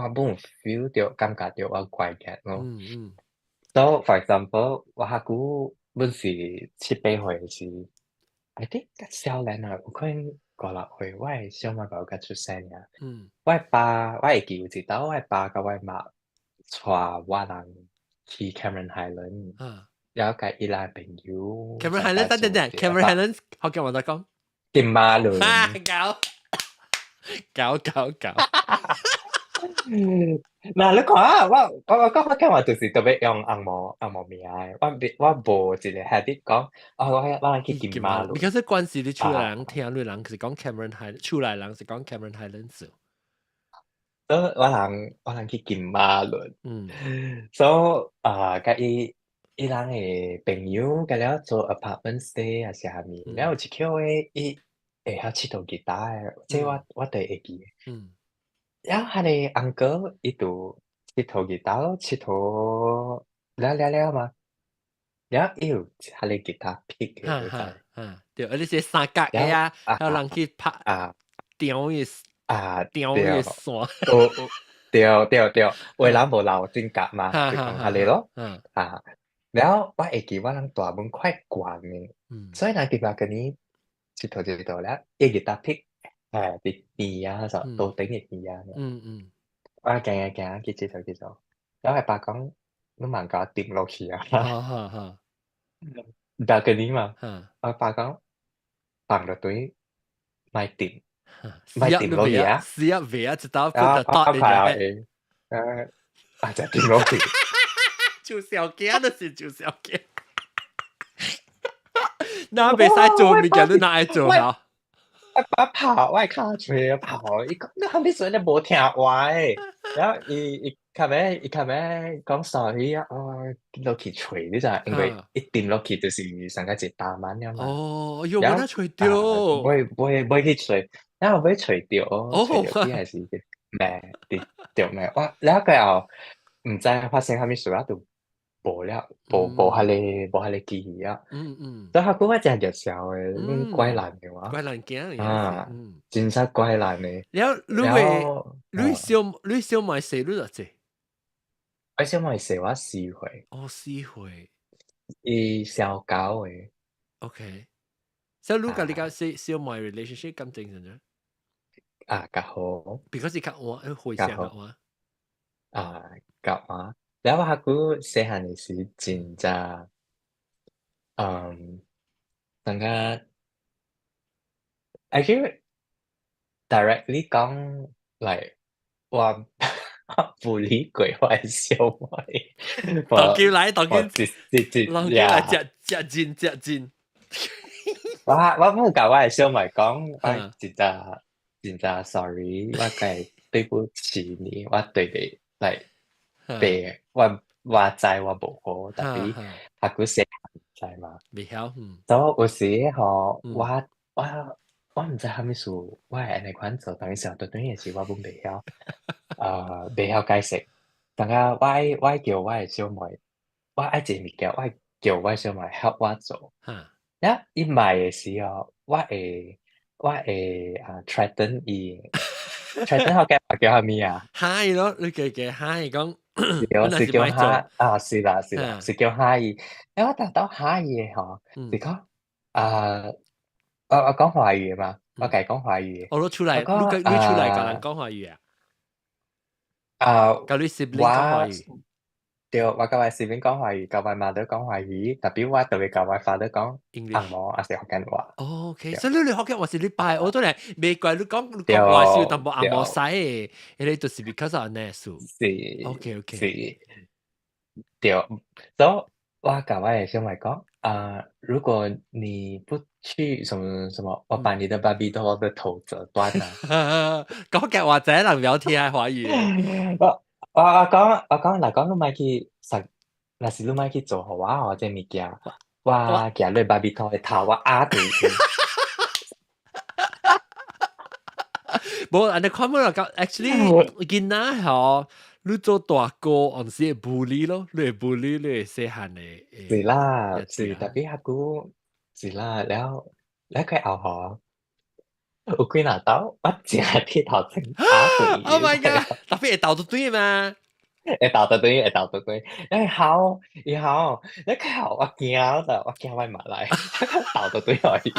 冇 feel 到感覺到我乖嘅咯。So for example，我下久本是7、8歲時，I think 少年啊，有可能5、6歲，我係小媽寶甲出生啊。我爸，我會記有一道，我爸甲我媽帶我人去 Cameron Highland，然後甲伊拉朋友。Cameron Highland 等 Cameron Highland 學嘅我得講。金馬倫。搞。嗱，你看啊，我講話就是特別用紅毛名嘅，我無一個 habit 講，我去金馬倫。because 關係你出來人聽你人是講 Cameron Highland，出來人是講 Cameron Highland 數。所以我人去金馬倫。所以甲伊人嘅朋友甲了做 apartment stay 啊，是蝦米？然後有一條嘅伊會曉佚佗吉他嘅，即我對會記嘅。然後佢哋 uncle 伊就佚佗吉他咯，佚佗了嘛。然後伊有佢哋吉他 pick 嘅，你知？對，而且三角嘅啊，有人去拍調嘅線。對，有人無留真格嘛，就講佢哋咯。然後我會記我人大門快關嘅，所以人吉他跟你佚佗咧，伊吉他 pick。啲邊啊，就到頂嘅邊啊。我行去佚佗，然後係爸講，你慢甲我掂落去啊。但係你嘛，我爸講放落堆，咪掂落去啊。試下尾啊，一刀然後就剁你嘅。就掂落去。做小驚就是做小驚。那未使做物件，你哪會做啊？我跑，我卡嘴跑，伊講你後尾說你無聽話誒，然後伊後尾講 sorry 啊，落去吹，你知因為一掂落去就是成個一打滿了嘛。哦，又冇得吹掉。唔去吹，然後尾吹掉，吹掉啲係是咩？掉咩？然後佢又唔知發生蝦米事啊，就無迄個記憶啊。所以佢我真係弱小誒，怪難嘅話。怪難驚真係怪難嘅。然後你小妹細女就濟。我小妹細我4歲。4歲。伊小9誒。OK。所以你甲你甲小妹 relationship 咁正常啫。較好。because 伊較晏，會聲較晏。較晏。然後我久細漢嘅時真係，等下 actually directly 講嚟，我不理過我嘅小妹。當叫來，食真。我冇甲我嘅小妹講，我真係 sorry，我係對不起你，我對你嚟。白我知我無好，特別下久細漢知嘛。未曉。所以有時吼，我唔知蝦米事，我係安尼款做，但係時候對對嘅事我本未曉，未曉解釋。等下我叫我嘅小妹，我愛一個物件，我叫我小妹 help 我做。伊唔係嘅時候，我會threaten 伊。threaten 後嘅叫蝦米啊？嗨咯，你記嗨講。是叫蝦是啦，是叫蝦伊。因為我達到蝦伊嘅嗬，是講我講華語嘛，我計講華語。我都出嚟，你出嚟教人講華語啊？教你攝領講華語。對，我教我攝領講華語，教我mother講華語，特別我特別教我father講英文，還是福建話。OK，所以你福建話是你拜，我都嚟未怪你講華語，但冇阿冇使嘅，你就是 because of that 數。是。OK。是。對，所以我教我嘅小妹講，如果你不去什麼，我把你的芭比拖的頭折斷啊！講嘅話者人有聽係華語。我講，你咪去若是你莫去做互我哦，这物件，我我行你巴比头的頭，我壓住伊。无安尼看冇啦，actually 囡仔吼，你做大個，on 時會 bully 咯，你會 bully 你會細漢嘅是啦，日子是，特啊。別阿姑是啦，แล้ว佢後河有幾若刀，我真係鐵頭前壓住 Oh 伊，my god！特別會鬥到對嘛？會鬥到對，以後，你佢後我驚啦，我驚佢埋嚟，鬥到對而已。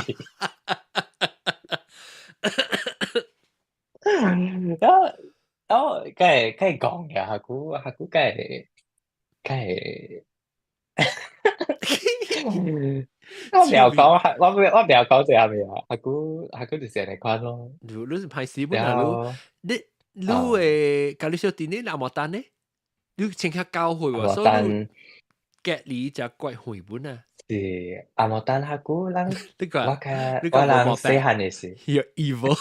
然後梗係講嘅，阿姑梗係我唔要笑面，講，我唔要講這下面啊，阿姑就是安尼款咯。你是歹死本啊！了你啊，誒，教你小弟呢？阿莫丹呢？你請佢教會喎，阿莫所以你丹隔離就怪回本啊！是阿莫丹阿姑人，你個你個我冇莫白人細漢嘅時， ，you're evil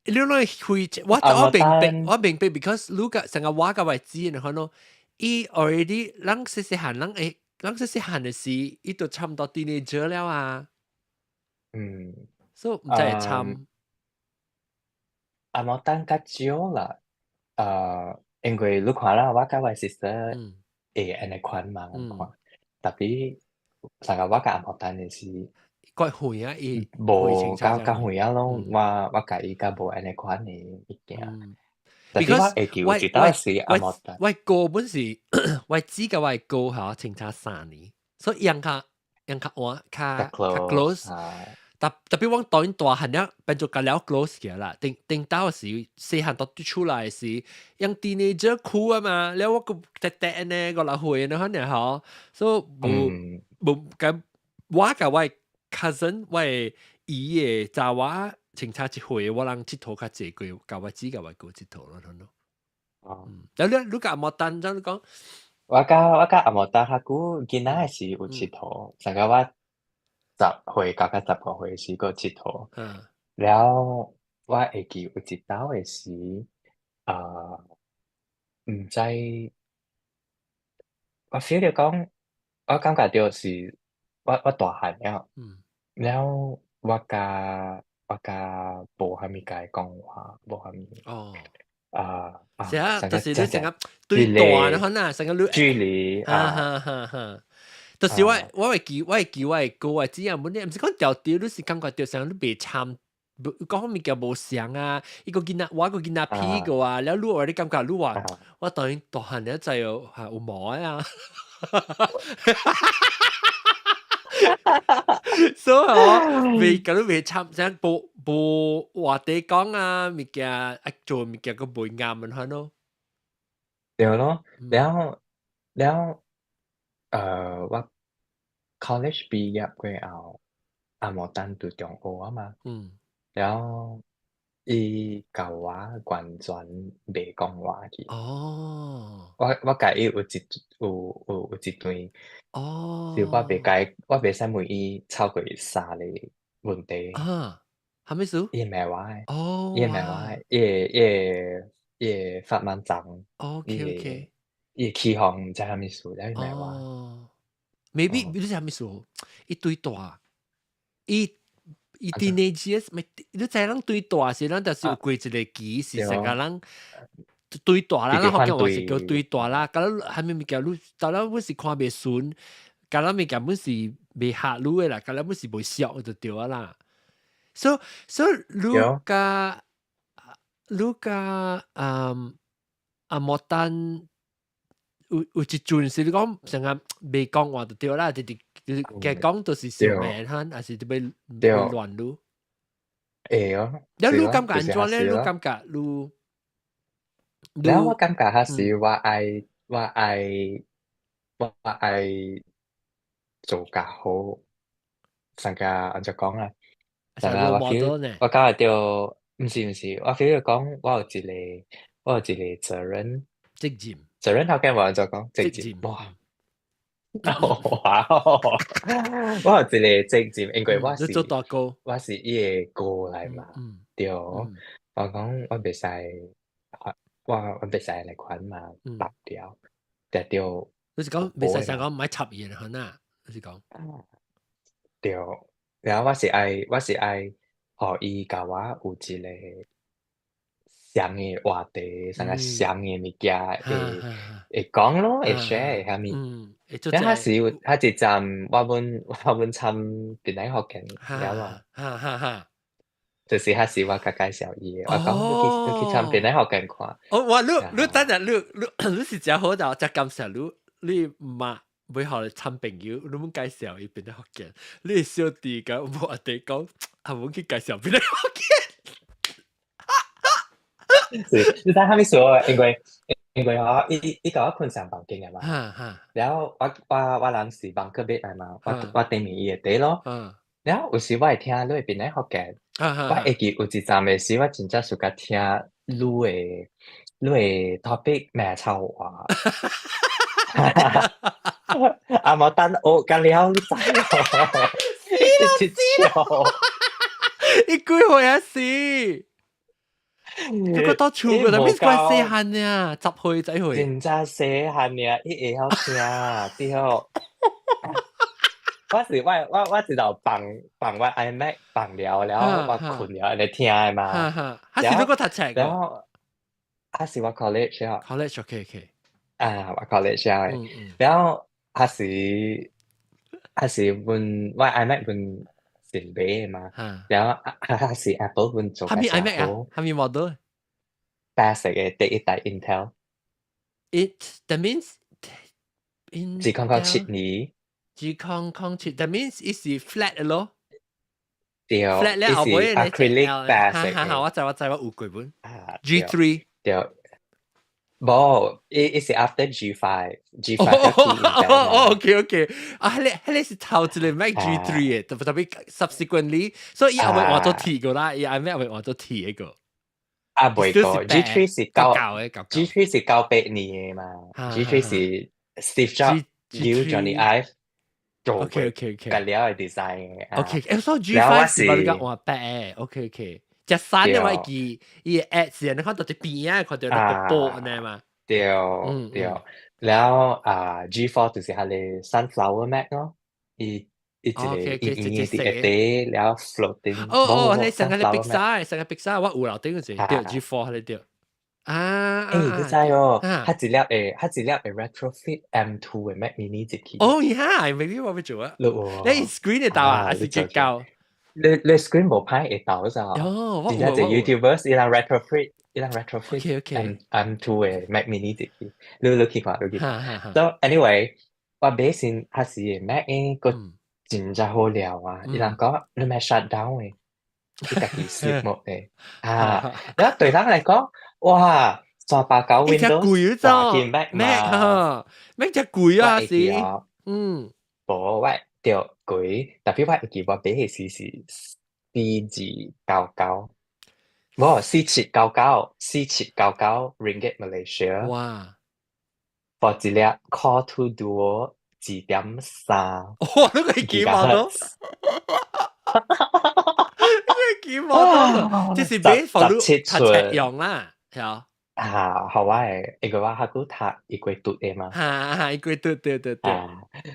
你攞去阿莫我丹明白，because 你個成個我個位置，你看咯，伊 already 人細細漢，人細細漢嘅時，伊都差唔多 teenager 了啊，所以唔使係嗯參，阿莫丹較少啦，因為你看啦，我甲我 sister 嗯會安尼款嘛，咁嗯，看，特別成個我甲阿莫丹嘅時。怪會啊，伊會清無較楚這樣，遠啊咯，嗯我甲伊較無安尼款誒物件。嗯。特別我 because 會記有我一道我是阿我莫達 我哥本是我知嘅我哥嚇清查3年，所以人較晏較較 close close，啊，特別我當然大漢了，變做較了 close 嘅啦。定到時細漢到出來時，人 teenager 酷啊嘛，แล้ว我個隻隻呢個老會呢可能嗬，所以無咁我甲我 cousin 我姨嘅查我清查一回，我人佚佗較濟過，甲我知甲我哥佚佗咯，咯。哦，有你甲莫丹怎講？我甲阿莫達較久囡仔誒時有佚嗯佗，成個我10歲到15歲時個佚佗，啊了我會記有一道誒時，毋知我 feel 着講，我感覺着是我大漢了。嗯แล้ว我甲無蝦米甲伊講話，無蝦米哦，成個就是你成真正個對大啦，可能成個你距離哈哈哈哈。就是我會記我會哥知啊，本啲唔是講調調，你是感覺調上你別參。講物件無相啊，伊個囡仔我個囡仔 P 個啊，แล้วรู้ว่า你感覺รู้ว่าว่าตอนนี้大漢了就有有毛啊。所以未咁未參像無話題講啊，物件啊做物件個袂啱มันฮะเนาะ對咯，嗯แล้ว我 college 畢業過後，阿莫丹讀中學啊嘛，嗯แล้ว伊教我完全袂講話去，哦我甲伊有一段是哦我袂使問伊超過3個問題。啊，係咪數？伊會話誒，伊會話哦哇誒，伊會發文章，伊，OK 會 OK，伊會起鬨毋知啥物事，了伊會話，哦，maybe 哦，你係咪數？一堆大，伊伊 安怎 teenagers 咪你知人堆大時，咱就是有啊，過一個期是對哦，成個人。對大啦，咱福直直反建話是叫對對，大啦。咁係咪物件你，但咱本是看袂順，咁咱物件本是袂下路嘅啦，咁咱本是袂俗就對啊啦。所以對哦，你甲阿莫丹有一陣是你講成日袂講話就對啦，就是講就是小對哦，命罕，還是要對哦，亂路。會哦，然後你感是咯，就是較覺安怎咧？是咯。你感覺แล้ว我感覺較嗯，是我愛做較好，成個安怎講啊？成個係 role 我 feel model 呢？我感覺到，毋是，我 feel 到講我有一個責任，責任。責任頭家無安怎講，責任，責任，哇，哇！我有一個正經，因為你做大哥，我是伊個哥來嘛，對，我嗯講我袂使，我袂使來款嘛，拔掉，就掉你是講未使成講買插嘢嚟啊？你是講對，然後我是愛，互伊甲我有一個相嘅話題，啥個相嘅物件會講咯，會 share 會蝦米。然後他一站我們參邊個學嘅了嘛？就是他是我甲介紹伊嘅，我講你去參邊個學嘅看。哇！你等陣，你是真好就真感謝你媽。每學你親朋友，你們介紹伊邊個學嘅？你小弟個我哋講，係唔去介紹邊個學嘅？是，你知他咪說，因為伊甲我困上房間嘅嘛，然後我人是房隔壁嚟嘛，我對面伊個底咯，然後有時我會聽你邊個學嘅，我會記有一站嘅時，我真正想甲聽你嘅 topic 咩臭話，阿冇等我甲了，你知哦，你笑，你幾歲啊？是。佢覺得錯嘅，但係怪細漢呀，10歲仔去。真正細漢呀，伊會曉聽，對。我直頭放我 iMac 放了，我困了，你聽嘅嘛。還是你個讀冊然後還是我 college 啊。college OK。我 college 啊，然後還是我 iMac 本新買嘅嘛，然後還是 Apple 本做嘅時候。係咪 iMac 啊？係咪 model？白色嘅第一代 Intel。That means G0072。G0072 That means 伊是 flat 嘅咯。對，flat 咧後尾你 acrylic 白色嘅。我知我有過本。G3。對。冇，伊是 after G5 個 OK。迄是頭一個 Mac G3 嘅，特別 subsequently，所以伊後尾換做 T 個啦，伊 iMac 後尾換做 T 一個。袂個 G3 是G3 是98年嘅嘛，G3 是 Steve Jobs 叫 Johnny Ive 做嘅，隔了嘅 design 嘅。OK，所以 G5 是把你講換白嘅。OK。隻山嘅話，伊 add 時，你看到隻邊啊，看到個波呢嘛。對。然後G4 就是佢哋 Sunflower Mac 咯，伊一個圓嘅啲底，然後 floating。你成個 Pixar，我有留頂嗰時，對 G4 喺度。你知哦，佢一粒嘅 retrofit M2 嘅 Mac Mini 入去。maybe 我會做啊。你 screen 嘅到還是結構？你 screen 冇拍會到咋？而家就 YouTubers 伊人 retrofit M2 嘅 Mac Mini 入去，你去看。So anyway，我買先還是 Mac 個真正好料啊！伊人講你咪 shut down 嘅，你家己 sleep mode 嘅。然後對人嚟講，哇，389 Windows 打件 Mac 嘛 ，Mac 隻貴啊是。無我對貴，特別我記我買嘅時是4299，冇4799 Ringgit Malaysia。哇！ for 一粒 Core 2 Duo 2.3。哇！你可以幾萬多？你可以幾萬多？即是俾放到讀冊用啦，係啊。好我係，因為我喺嗰讀一個讀嘅嘛。一個讀對。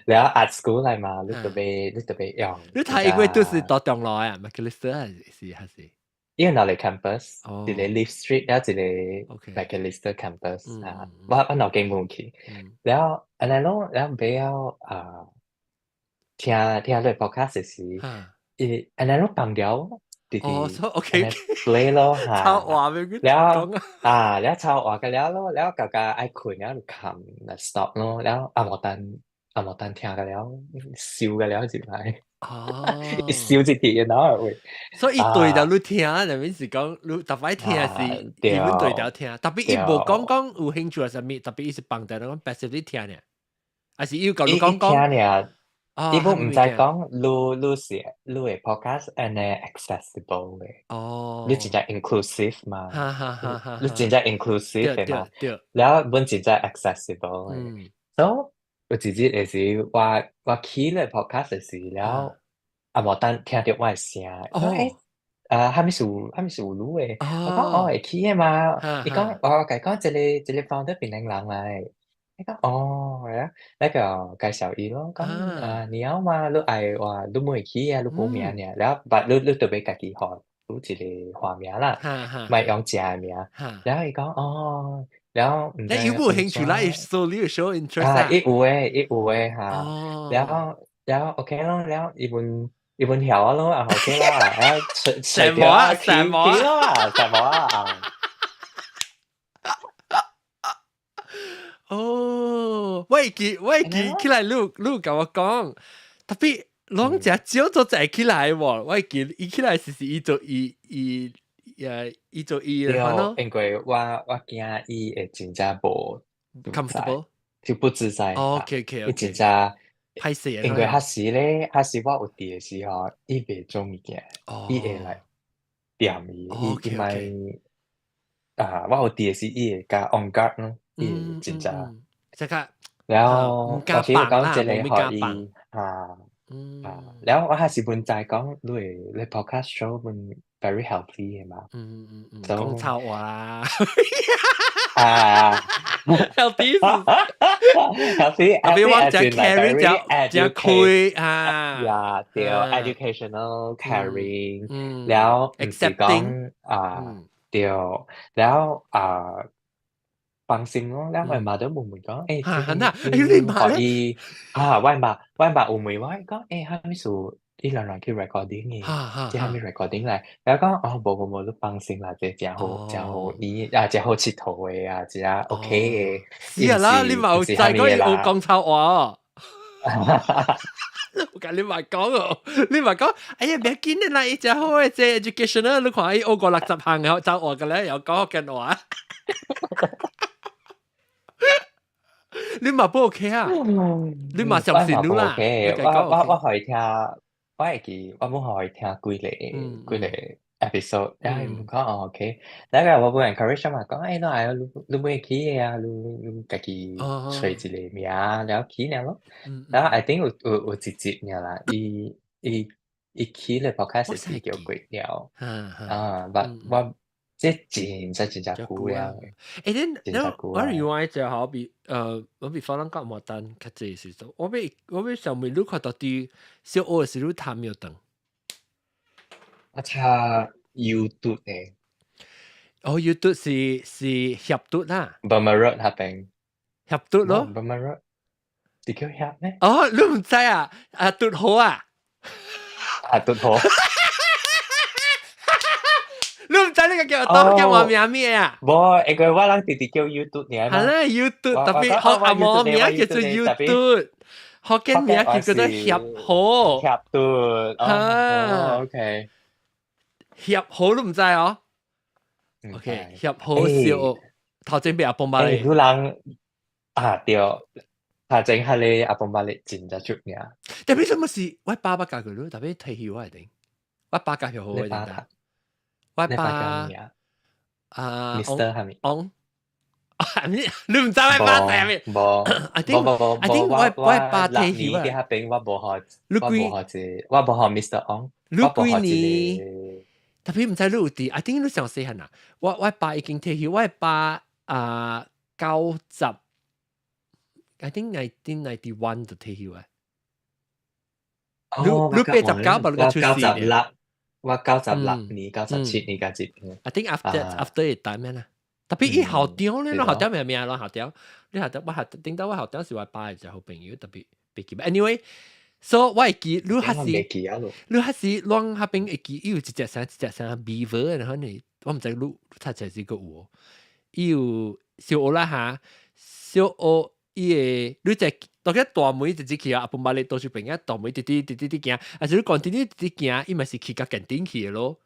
然後 at school 嚟嘛，你特別用。你睇一個讀是到中來啊 ，Macalester 還是？因為我哋 campus，一個 Leaf Street，然後一個 Macalester campus。我腦筋冇去，然後然後比較聽你 podcast 時，然後放掉。OK play 咯超話咩？然後超話嘅了，然後愛困，然後就冚 stop 咯，然後冇等聽嘅了，笑嘅了就係，笑一啲然後會，所以對就你聽，就面是講你特別聽是基本對就聽，特別伊無講有興趣係咩，特別伊是放在那種 passively 聽嘅，還是要講你講。伊本唔知講你嘅 podcast 係 accessible 嘅，你真係 inclusive 嘛？你真係 inclusive 嘅嘛？然後本真係 accessible 嘅，所有一日會是我起咧 podcast 嘅時了，無等聽到我嘅聲，講係咪有女嘅？我講會起嘅嘛，伊講我甲講一個 founder 檳榔人嚟，伊講係啊，那個介紹伊咯，講你好嘛，你愛話你冇起啊，你報名呢，แล้ว你特別家己學一個化名啦，唔係用正嘅名，然後伊講แล้ว唔但有冇興趣啦？所以你 show interest 啊，一有誒嚇，แล้ว OK 咯，แล้ว一本曉咯，啊 OK 咯，啊隨條啊，起咯啊，什麼啊？哦，我會記起來，你甲我講，特別攏只少都會起來喎，我會記伊起來是伊做伊做伊嘅話咯，因為我驚伊會真正無 comfortable，就不自在。OK，伊真正歹勢因為迄時我有佇嘅時候，伊袂做物件，伊會來掂伊咪我有佇嘅時，伊會甲 on guard 咯，伊會真正。即係แล้ว我คิดว่า講這裡可以แล้ว我係本在講你 podcast show มัน very healthy 係嘛？講臭話啦，healthy 特別我只 carry 只開對 educational caring แล้ว唔是講對แล้ว放心咯，แล้ว我嘛都問講，你可以我嘛有問我講，係咪數一兩兩去 recording 嘅，即係咪 recording 嚟？แล้ว講冇，你放心啦，這真好你真好佚佗嘅啊，真 OK 嘅。是啊啦，你冇就係講要講臭話。我甲你咪講哦，你咪講，哎呀，別緊啦，伊真好嘅，即 educational，你看伊學過60項嘅走學嘅咧，又講福建話。你嘛不 OK 啊？你嘛上線了啦。我可以聽，我會記，我冇可以聽幾個 episode，然後唔講OK，大概我會 encourage 嘛，講你冇起嘅啊，你自己隨一個名，然後起了咯。然後 I think 有一集呢啦，伊起咧 podcast 是叫鬼鳥，我。即真久了。我另外就好比我比方講冇單較濟時陣，我上面你看到啲小學嘅時候睇沒有燈。我睇 YouTube 嘅。YouTube 是協讀啦。Burma Road 嗰邊。協讀咯。Burma Road 係叫協咩？你唔知啊？讀好啊？讀好。你唔知呢個叫話名咩啊？冇，因為我諗直接叫 YouTube 嘅嘛。係啦 ，YouTube 特別學阿毛名叫做 YouTube， 學嘅名叫做協好。協讀，OK。協好都唔知哦。OK， 協好笑，頭前俾阿崩巴你。有人對，頭前係你阿崩巴你真係出名。特別什麼事？我爸爸教佢咯，特別退休我定，我爸教協好嘅定。我爸Mr. 係咪？你唔知我爸係咪？冇。I think 我爸退休啊。我冇學 Mr. Ong。你幾年？特別唔知你有啲 ，I think 你上細漢啊。我爸已經退休，我爸90 ，I think 1991就退休啊。你89吧？你個出世。我96年、97年嘅節。I think after 一代咩啦？特別伊校長咧，校長咩名咯？校長，你校長我頂到我校長是我爸嘅就好朋友，特別別記。Anyway，so 我會記，你係亂下邊會記，有一隻啥 beaver，然後你我唔知你睇起來是個有，有小學啦嚇，小學伊個你隻。大家大妹直接去啊，阿婆媽你到處邊啊，大妹啲行，啊，就你講啲行，伊咪是去甲近頂去咯，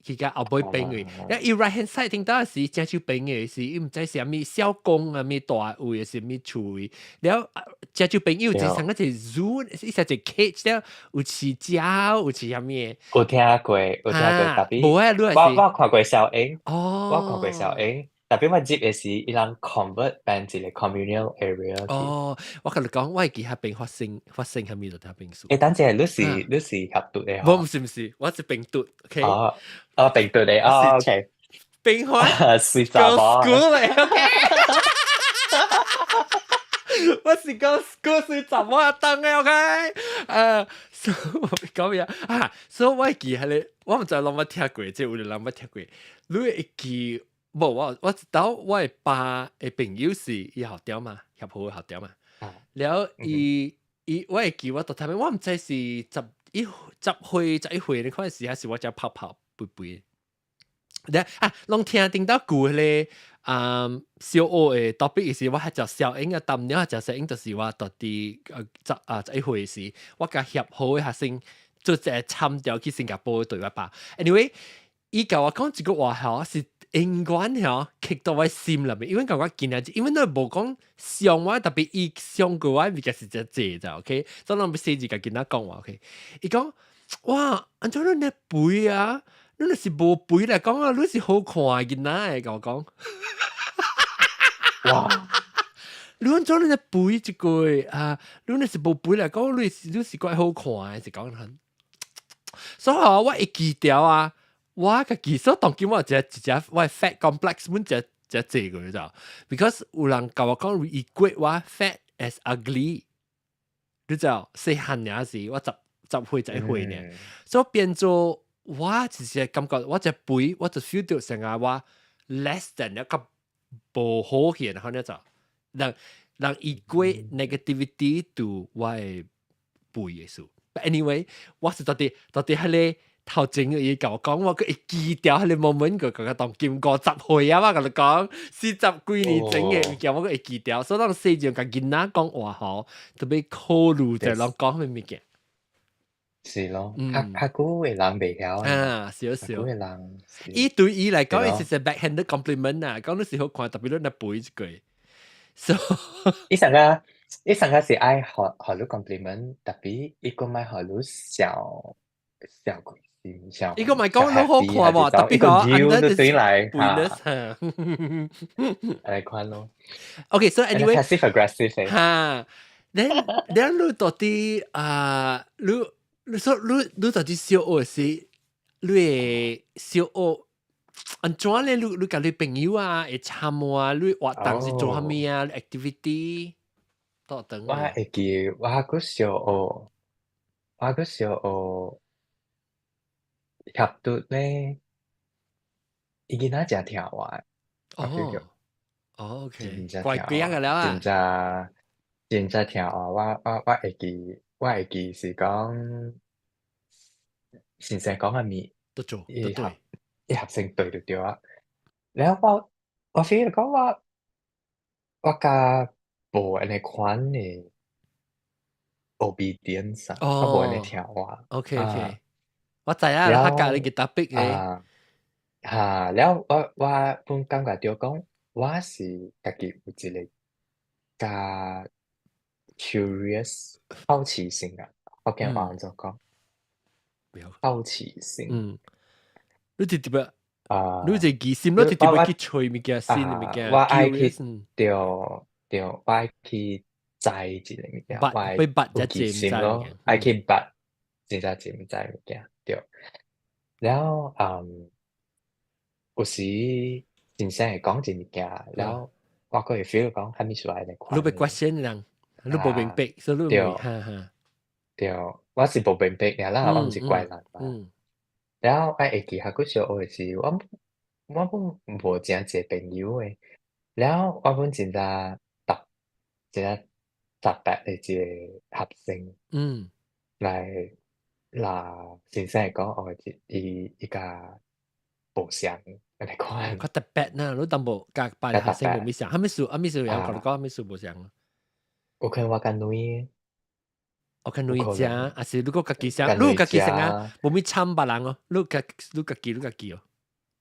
去甲後尾邊嘅。伊 right hand side 聽到是正手邊嘅，是伊唔知是咩小公啊，咩大位是咩厝位，然後正手邊有一成個隻 zoo， 伊隻 cage 了，有飼鳥，有飼咩？有聽過，特別。冇啊，你係我看過小英，我看過小英。特別我接嘅時，伊人 convert 變一個 communal area 去。哦，我跟你講，我係記下邊發生喺邊度睇邊數。等陣你是合讀嘅我唔嗬？是唔是，我係病毒，OK，哦，並讀你，我是OK，冰花是什 girl 麼？school 嚟，OK，我是 girl school 是怎麼登嘅？OK，所以我講咩啊？所以我會記係你，我唔知諗乜聽過，即係有啲諗乜聽過，你會記。冇，我知道我嘅爸嘅朋友是伊學調嘛，協會學調嘛。然後我會記我到睇咩，我唔知是十歲，你可能時係我只泡泡杯杯。攏聽到句咧，小學嘅 topic 時，我係就小英嘅淡了，就小英就是話到底一回事，我甲協會學生做只參調去新加坡對我爸。anyway，伊甲我講一個話吼是。應該嗬，激到我心入面，因為感覺見下，因為都無講傷我，特別伊傷過我，咪就是只謝咋，OK？所以我咪寫字甲見他講話 ，OK？伊講，哇，安怎你呢背啊？你若是無背嚟講啊，你是好看嘅囡仔嘅，甲我講。哇！你安怎你呢背一句啊？你若是無背嚟講，你是怪好看嘅，是講很。所以我會記掉啊。我個技術當今我只我 fat complex 本只坐過咗，because 有人甲我講 equate 我 fat as ugly，你知道細漢嗰時我十歲11歲呢，所以變做我其實感覺我只背我就 feel 到成日我 less than 一個無好顯，可能就讓 equate negativity to 我嘅背嘅數。But anyway，我是到底係咧。頭前嘅嘢甲我講，我佢會記掉喺你 moment 個當經過10歲啊！我甲你講40幾年前嘅物件，我會記掉。所以當細個甲囡仔講話吼，特別考慮就人講咩物件。是咯，較久嘅人袂曉啊，少少。較久嘅人，伊對伊嚟講，伊是 backhanded compliment 啊，講你是好看，特別你那背一句。So，伊上個是愛學你 compliment，特別伊個咪學你小鬼。伊個咪講你好看喎，特別個我 under 對嚟嚇，嚟看咯。OK，so anyway， passive aggressive 嚇，then 你到底你到底小學時，你嘅小學安怎咧？你甲你朋友啊，會參啊，你活動是做啥物啊 ？activity 到等我會記，我個小學合讀咧，伊囡仔真聽話，我 feel 到。OK，乖乖嘅了啊！真聽話，我會記是講，先生講嘅物，都做，都伊對。學生對就對啊。然後我 feel 到講我甲無安尼款嘅 obedience 啊，我無安尼聽話OK，我知啊，了客家你嘅特別嘅。了我本感覺到講，我是家己有一個加 curious 好奇心啊，福建話安怎講？好奇心。你直接你就疑心，你直接去吹物件新嘅物件 curious。我愛去知一個物件，我愛有疑心咯，愛去捌真正唔知物件，對。了有時真正會講一物件，了我個會 feel 講係咪需要嚟看。你被 question 人，你無明白，所以你會對，我是無明白嘅啦，我唔是怪人嘛。然後我會記下個小學時，我本無真濟朋友誒，然後我本真正特別嘅一個學生，來先生會講，伊個無相嚟看，佢特別呐，你當無甲班學生無咩相，咩事有講你講咩事無相啊？有可能我較女，我看女仔，還是如果家己相，你有家己相啊，無咩參別人哦，你家己哦，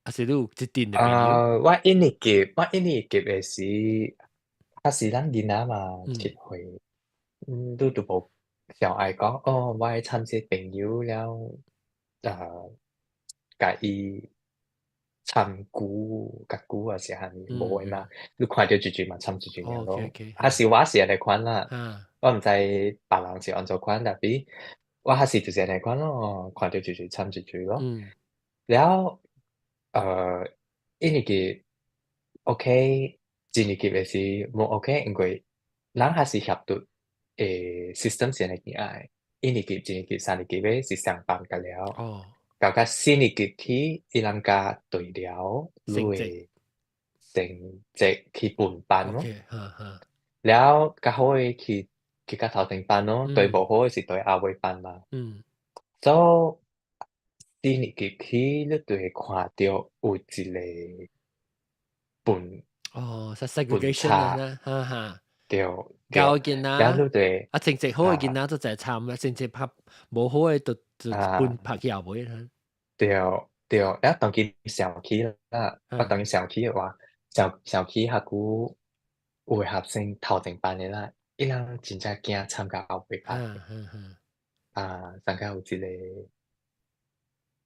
還是你有一定嘅朋友？我印尼級嘅時，還是咱囡仔嘛，7歲，你都無上愛講，我會參識朋友了，甲伊參菇、甲菇啊是蝦米無誒嘛，你看到就嘛參就爾咯。還是我是安尼款啦，我毋知別人是安怎款，但係我還是就是安尼款咯，看到就參就咯。แล้ว一年級 OK，一年級嘅是冇 OK，因為人還是協讀system 是安尼嘅，一年級、二年級、三年級嘅是上班㗎了。到甲四年級起，伊人甲對了，你會成績去分班咯。แล้ว較好嘅去甲頭前班咯，對無好嘅是對後尾班嘛。所以四年級起，你就會看到有一個segregation 啊，對，教嘅囡然後對成績好嘅囡仔都就係參啦，成績拍無好嘅就分拍去後尾啦。對，然後當佢上期啦，我當佢上期嘅話，上期下股有嘅學生頭前班嘅啦，伊人真正驚參加後尾班，參加有一個。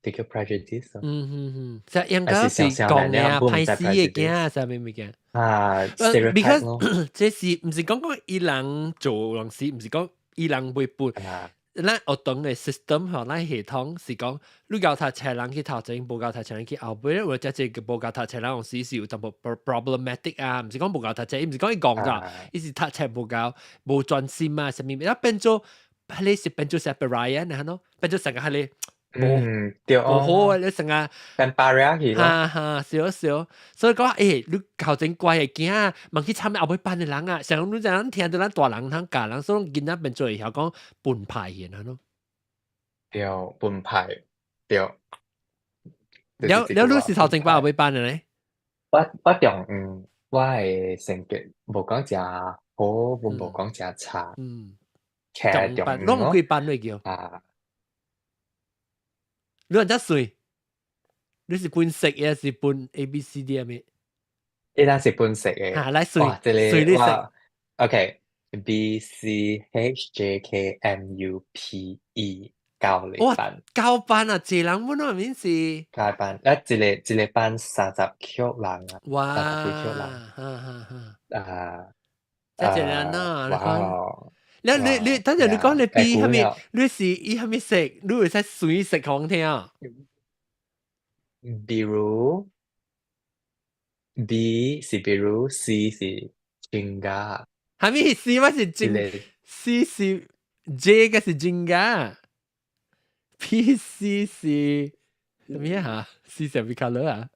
啲叫 prejudice 即係應該是講嘅啊，歹死嘅驚啊，係咪物件？Because 這是唔是講伊人做人事，唔是講伊人會笨。咱學堂嘅 system 和咱系統是講，你教讀冊人去頭前，無教讀冊人去後尾，或者即係無教讀冊人用時是有淡薄 problematic 啊，唔是講無教讀冊，伊唔是講伊講㗎，伊是讀冊無教，無專心啊，什麼，然後變做，你是變做 separate 啊，喏，變做成個係你。對哦，好啊！你成日變 barrier 去咯，少，所以講，你頭前乖嘅囝啊，問去參加後尾班嘅人啊，成日你陣聽到咱大人通教人，所以囡仔變做會曉講分派嘅咯。對，分派，對。了，你是頭前班後尾班嘅咧？我中我嘅成績無講誠好，無講誠差。中班，攏幾班嚟叫？你人家歲？你是分食嘅，是分 A B C D 咩？伊人是分食嘅。來歲你食。OK，B C H J K M U P E 教你班。教班啊，濟人本來面是。教班，一個班30幾人啊。哇！30幾人。即係人啊！哇！你等陣你講你 B 係咪？你是伊係咪食？你會使水食講聽啊？比如 B 是比如 C 是金嘎，係咪 C 乜是金 ？C 是 J 嘅是金嘎 ，P C 是咩啊 ？C 是咩 color 啊？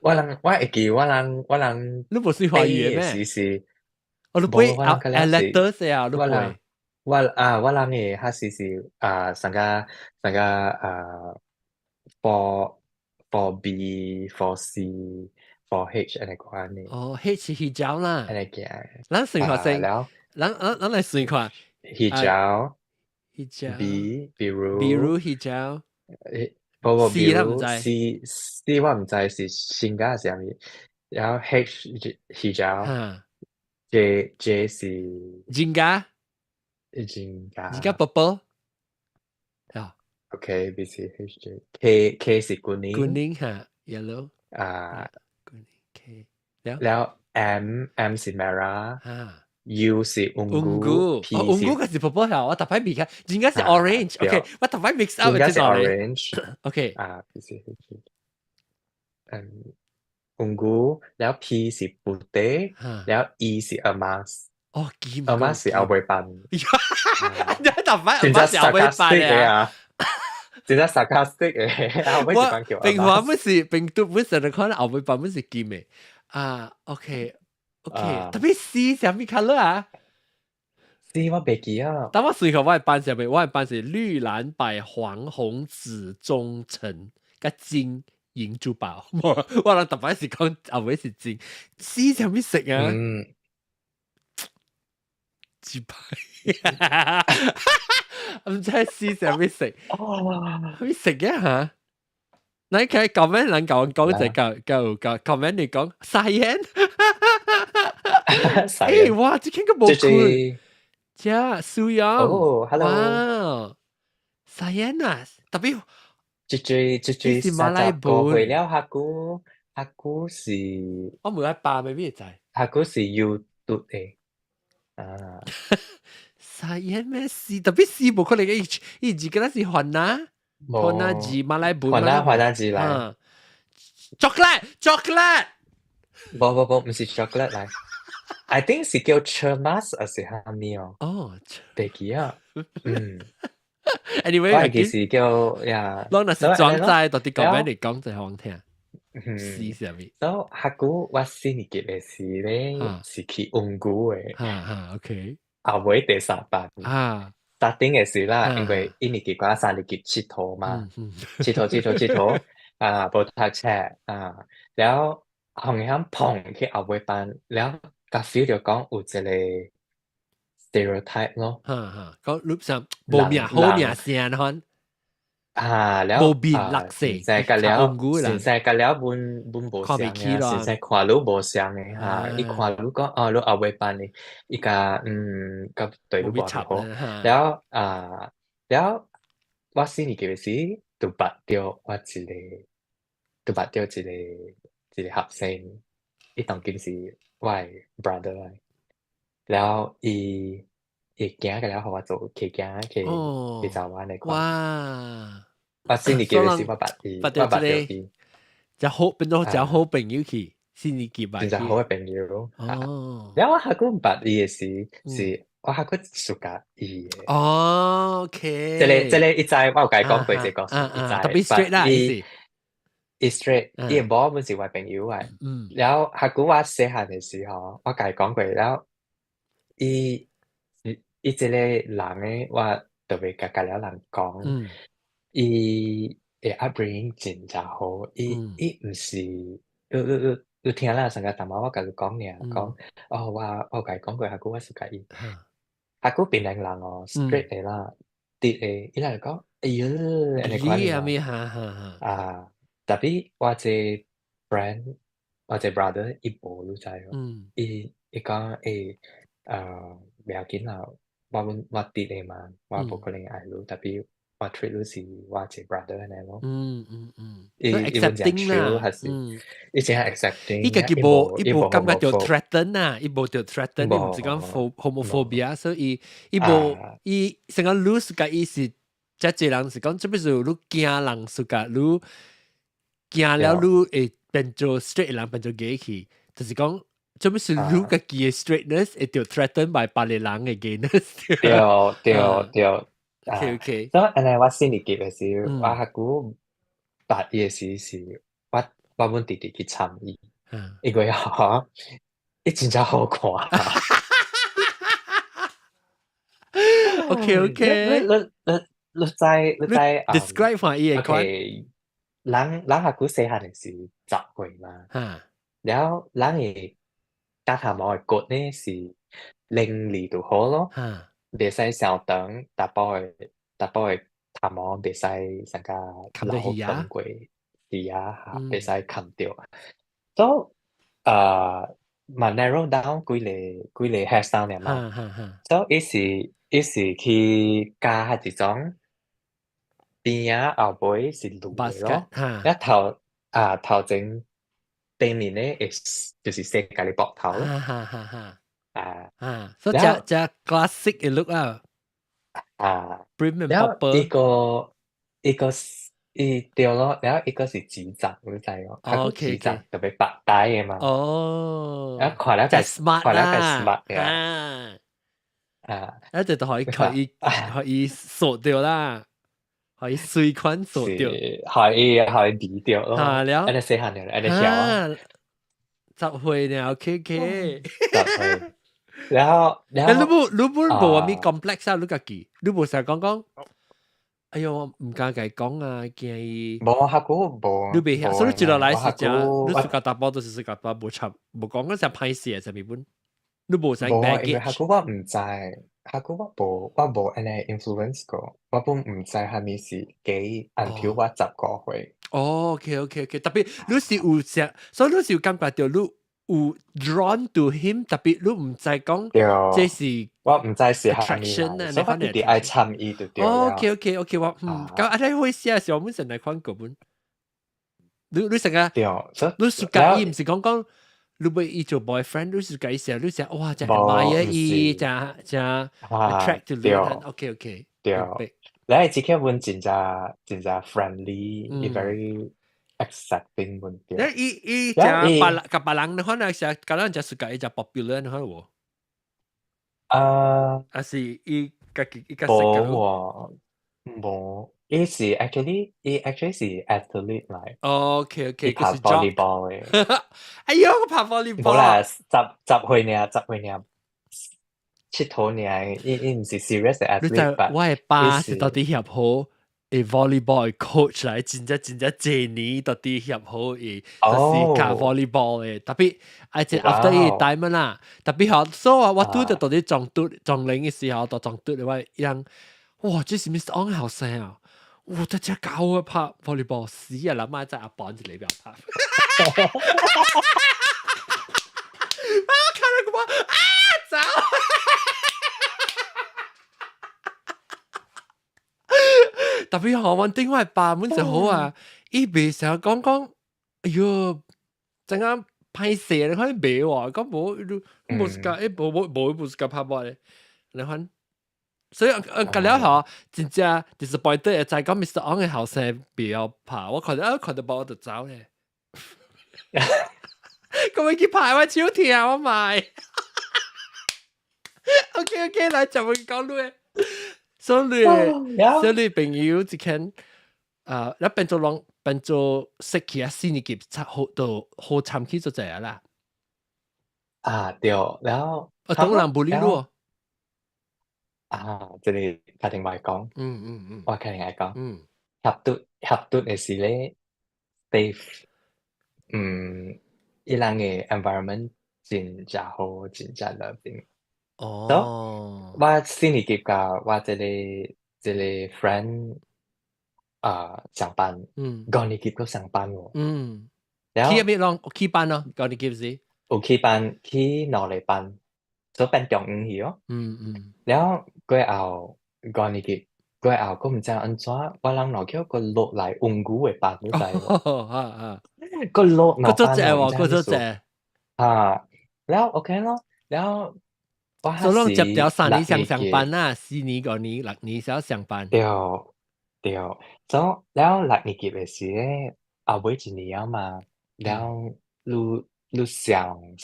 我會記我人，你唔係華語咩？是。我都背 letters 啊，都背。我人嘅佢是成個for B for C for H 安尼講呢。哦 ，H 係膠啦。安尼嘅。咱算學生，咱嚟算看。hijau B 比如 hijau C 啦唔知 C 我唔知是新加是啥物，然後 H hijau J 是 Jinga purple OK B C H J K 是 kuning 嚇 yellow แล้ว M 是 merah U 是 ungu P 是 ungu 嘅是 purple 嚇，我特別未睇，Jinga 是 orange，OK， 我特別 mix up 嘅是 orange，OK B C H J ungu， แล้ว P 是 putih， แล้ว E 是 emas， emas 是後尾班，真係 sarcastic 嘅啊，真係 sarcastic 嘅，後尾班叫 emas。平話乜事，平讀乜事，你看後尾班乜事劍嘅，OK，特別 C 係咩 color 啊 ？C 我未記啊。但我隨後我係班上面，我係班是綠藍白黃紅紫棕橙加金。銀珠寶，我諗特別是講後尾是金，C 係咩色啊？雞排，唔知 C 係咩色？咩色嘅嚇？你可以comment人講就夠 comment 你講Cyan，誒哇！這個冇酷，呀，蘇陽，哦 ，hello，哇，Cyan 啊，特別。這是馬來39歲文，了，下句是我唔係爸未必知。下句是 YouTube 嘅啊，沙燕咩事？特別是冇可能嘅，伊自己那是韓啦，韓啦字馬來文嘛，換下字嚟，啊，chocolate，唔是 chocolate 嚟，I think 是叫 Chermas 還是蝦米哦？哦唔記啊，，anyway，我係記是叫呀，我那是裝在到底講咩了。嚟講就好聽，是上面，所以下句我先記嘅是咧，是去溫古嘅， ，OK，後尾第三班starting 嘅時啦，因為一年級嗰三年級佚佗嘛，佚佗冇讀冊แล้วห้องน้ำพอง去後尾班，แล้วก็ feel 到講有一個 stereotype 咯，個 loop 上冇名好名聲看，แล้ว冇面落色，先生กันแล้วบุญ無相嘅，先生看รู้無相嘅，一看รู้講รู้後尾班嘅，一個ก็對รู้บ่好，แล้ว我先年級嘅時就捌到我一個學生，伊當今是我嘅 brother 嚟，แล้ว伊行嘅了，互我做去行去找我嚟看。哇！我先年級嘅時我捌到伊，就好變到就好朋友去，先至結埋真係好嘅朋友。哦，แล้ว我下個唔捌伊嘅時，是我下個暑假伊嘅。哦，OK，即係一知我有甲伊講過這個事，一知。特別 straight 啦，意思。伊 straight，伊嘅某本是我朋友嚟。แล้ว下個我細漢嘅時候，我甲伊講過，แล้ว伊這個人咧，我特別甲了人講，伊嘅 upbringing 真好，伊唔是，你聽啦，上個淡薄我甲佢講爾，講我甲伊講過，下個我是甲伊，下個檳城人哦 ，straight 嘅啦，啲嘅，伊嚟講，哎呀，安尼款啊，特別我這 friend，我這 brother 伊無你知哦，伊講唔要緊啦，我啲嘅嘛，我無可能愛你，特別我 treat 你是我這 brother 安尼咯。伊會這樣 chill 還是伊真係 accepting，伊家己無感覺到 threaten 啊，伊無到 threaten，伊唔是講 homophobia，所以伊無伊成個 lose 個意思，即係人是講，即係說你驚人是個你驚了你會變做 straight 人變做 gay 去，就是講。做咩是你個己嘅 straightness 會到 threaten by 別個人嘅 gayness？對。OK，所以安尼我先年級嘅時候，我下個捌伊嘅時是，我阮弟弟去參伊，因為伊真正好看。OK，你知describe 下伊嘅款。人下個細漢嘅時10歲嘛，แล้ว人嘅甲頭毛嘅骨呢是伶俐就好咯。袂使上長，大包嘅頭毛袂使成個老長過耳啊，袂使冚掉。所以嘛 narrow down 幾個 hairstyle 嚟嘛。所以伊是去加一種邊啊後尾是綠嘅咯。一頭前背面咧就是設計嘅膊頭咯。所以只 classic 嘅 look 啊，premium แล้วอีกเดียว咯แล้วอีกก็是指責你知哦佢個指責特別白帶嘅嘛แล้ว看了個 smart 嘅一直都可以鎖掉啦，可以隨款鎖掉，可以離掉咯，安尼細漢嘅，安尼條10歲呢 ，OK，แล้ว你冇話咩 complex 啊？你家己，你冇成日講，哎喲，我唔敢佢講啊，驚伊。冇下個冇，你未曉，所以你接落來是只，你自家打包都是自家打，冇插，冇講嗰隻歹勢啊，上面本，你冇成 baggage。因為下個我唔知，下個我冇安尼 influence 過，我本唔知係咪是幾 until 我10個歲。OK，特別你是有隻，所以你是有感覺到你。有 drawn to him，特別你唔知講對，這是我唔知是蝦米 attraction 來，啊，所以我你看你一定愛 attraction。參與就對了。OK，我咁啊，你會寫時候，我們成日看嗰本。你成日，對，你暑假伊唔是講你為伊做 boyfriend，你暑假伊時候，你想哇，真 admire 伊，真 attract to 你，OK，對，明白。你係只佢揾真正 friendly，伊 very accepting 揾對。伊真別人，你可能成個人就暑假伊就 popular，你看喎。還是伊家己伊個性格。冇，伊是 actually 是 athlete 嚟。OK，伊拍 volleyball 嘅。哎呦，我拍 volleyball。冇啦，十歲呢，佚佗呢，伊唔是 serious 嘅 athlete，你知我嘅爸是到底協好誒 volleyball 嘅 coach 嚟，真正這年到底協好誒，就是教 volleyball 嘅，特別而且 after 伊 time 啦，特別好，所以我拄到底撞齡嘅時候，到撞到你話人，哇，這是 Mr. On 後生啊！哇，真係教我拍 volleyball 死啊！諗下真係阿綁住你俾我拍。啊！看到個啊走！特別好玩，另外爸們就好啊，伊袂成日講，哎呦，陣間歹勢，你看袂喎，講無時間，冇時間拍波咧，你看。所以隔了後，真正 disappointed 就係講 Mr. On 嘅後生不要拍，我看到波我就走咧。咁樣去拍我超甜，我買。OK， 來就會講你。所以朋友之間，一變做識起啊，新嘅好到好參起就這樣啦。對，然後當然不理咯。即係家庭外講，我家庭外講，合讀嘅時咧 ，safe，伊人嘅 environment 真正好，真正loving。我新年級甲我這個 friend 上班，5年級都上班喎。然後去班咯，5年級時有去班去2禮班，所以變中午去咯。然後過後5年級，過後佫唔知安怎，我人老叫佫落來溫故嘅班，你知無？佫落落班喎，佫做謝。然後 OK 咯，然後。所以接掉3年上班啦，4年、5年、6年先上班。對，所以然後6年級嘅時咧，後尾1年啊嘛，然後你上年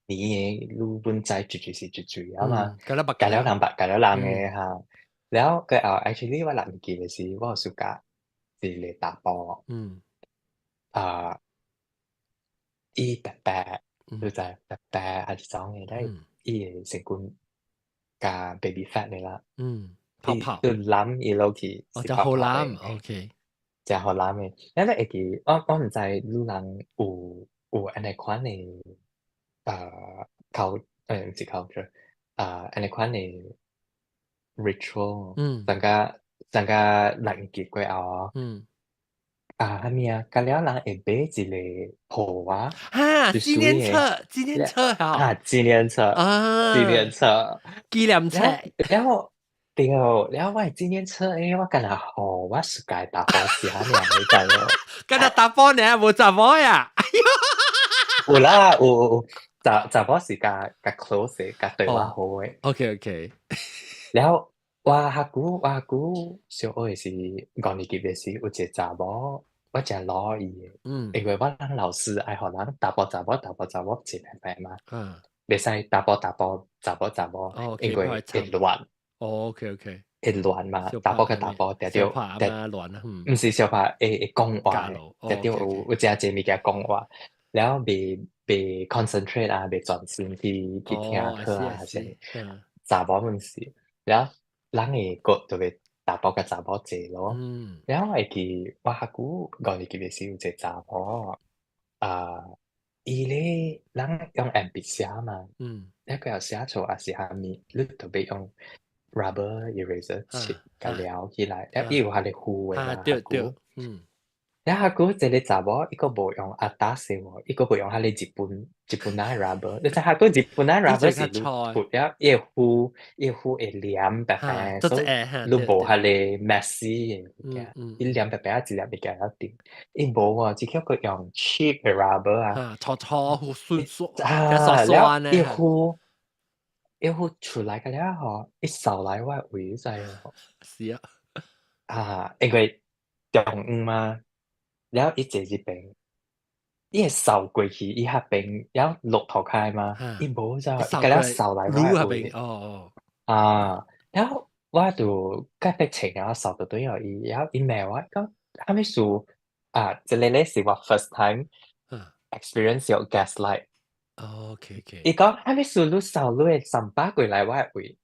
嘅，你本在是啊嘛，隔了人嘅嚇，然後佢actually 我6年級嘅時，我有暑假是嚟打波，伊白白，你知白白係種嘅咧。伊嘅成分加 baby fat 嚟啦，泡泡，佢攬伊落去是泡泡嘅，OK，真好攬嘅。因為會記，我唔知你人有安尼款嘅唔是 culture，安尼款嘅 ritual，陣間6年級過後係咪啊？隔了人會買一個鋪啊，紀念冊嚇，紀念冊，紀念冊。然後對，然後我係紀念冊誒，我敢若互我暑假打波時下爾，你知無？敢若打波呢，無查某呀？有啦，有查某是甲 close 嘅，甲對我好誒。OK。然後我阿姑小學嘅時5年級嘅時，有一個查某。我真攞伊嘅，因為我人老師愛互人打波查某一排嘛，袂使打波查某，因為會亂。OK，會亂嘛，打波甲打波，定着亂啊，毋是小拍會講話，定着有真濟物件講話，然後袂 concentrate 啊，袂專心去聽課啊，還是查某毋是，然後人會個就會。查甫甲查某濟咯，然後我會記我阿姑5年級嘅時有一個查某，伊咧人用鉛筆寫嘛，然後佢又寫錯也是蝦米，你特別用 rubber eraser 切甲撩起來，然後伊有佢嘅符嘅嘛，阿姑，然後佢這裡查某，伊個無用阿達寫喎，伊個無用下你日本那 rubber，你知下個日本那 伊 rubber 就較是你菜，塗了，伊糊會黏白嚇，白，都所以係嚇，你對對，無下你 messy 嘅物件，伊黏白白啊，一粒物件一定，伊無喎，只叫佢用 cheap 嘅 rubber 啊，嚇，菜菜好酸酸，較酸啊，แล้ว酸咧嚇，伊糊出來嘅了嗬，伊掃來我胃在喎，是啊，因為中午嘛，แล้ว伊坐入邊。伊會掃過去伊迄邊，然後落頭開嘛，伊嚇，無咋，伊一掃過來甲了掃來滷那邊，我的胃，哦哦，然後我就隔壁前然後掃到對了伊，然後伊罵我講，蝦米事這個咧是我 first time 嚇 experience 有 gaslight，，OK OK，伊講蝦米事你掃你的三巴過來我的胃，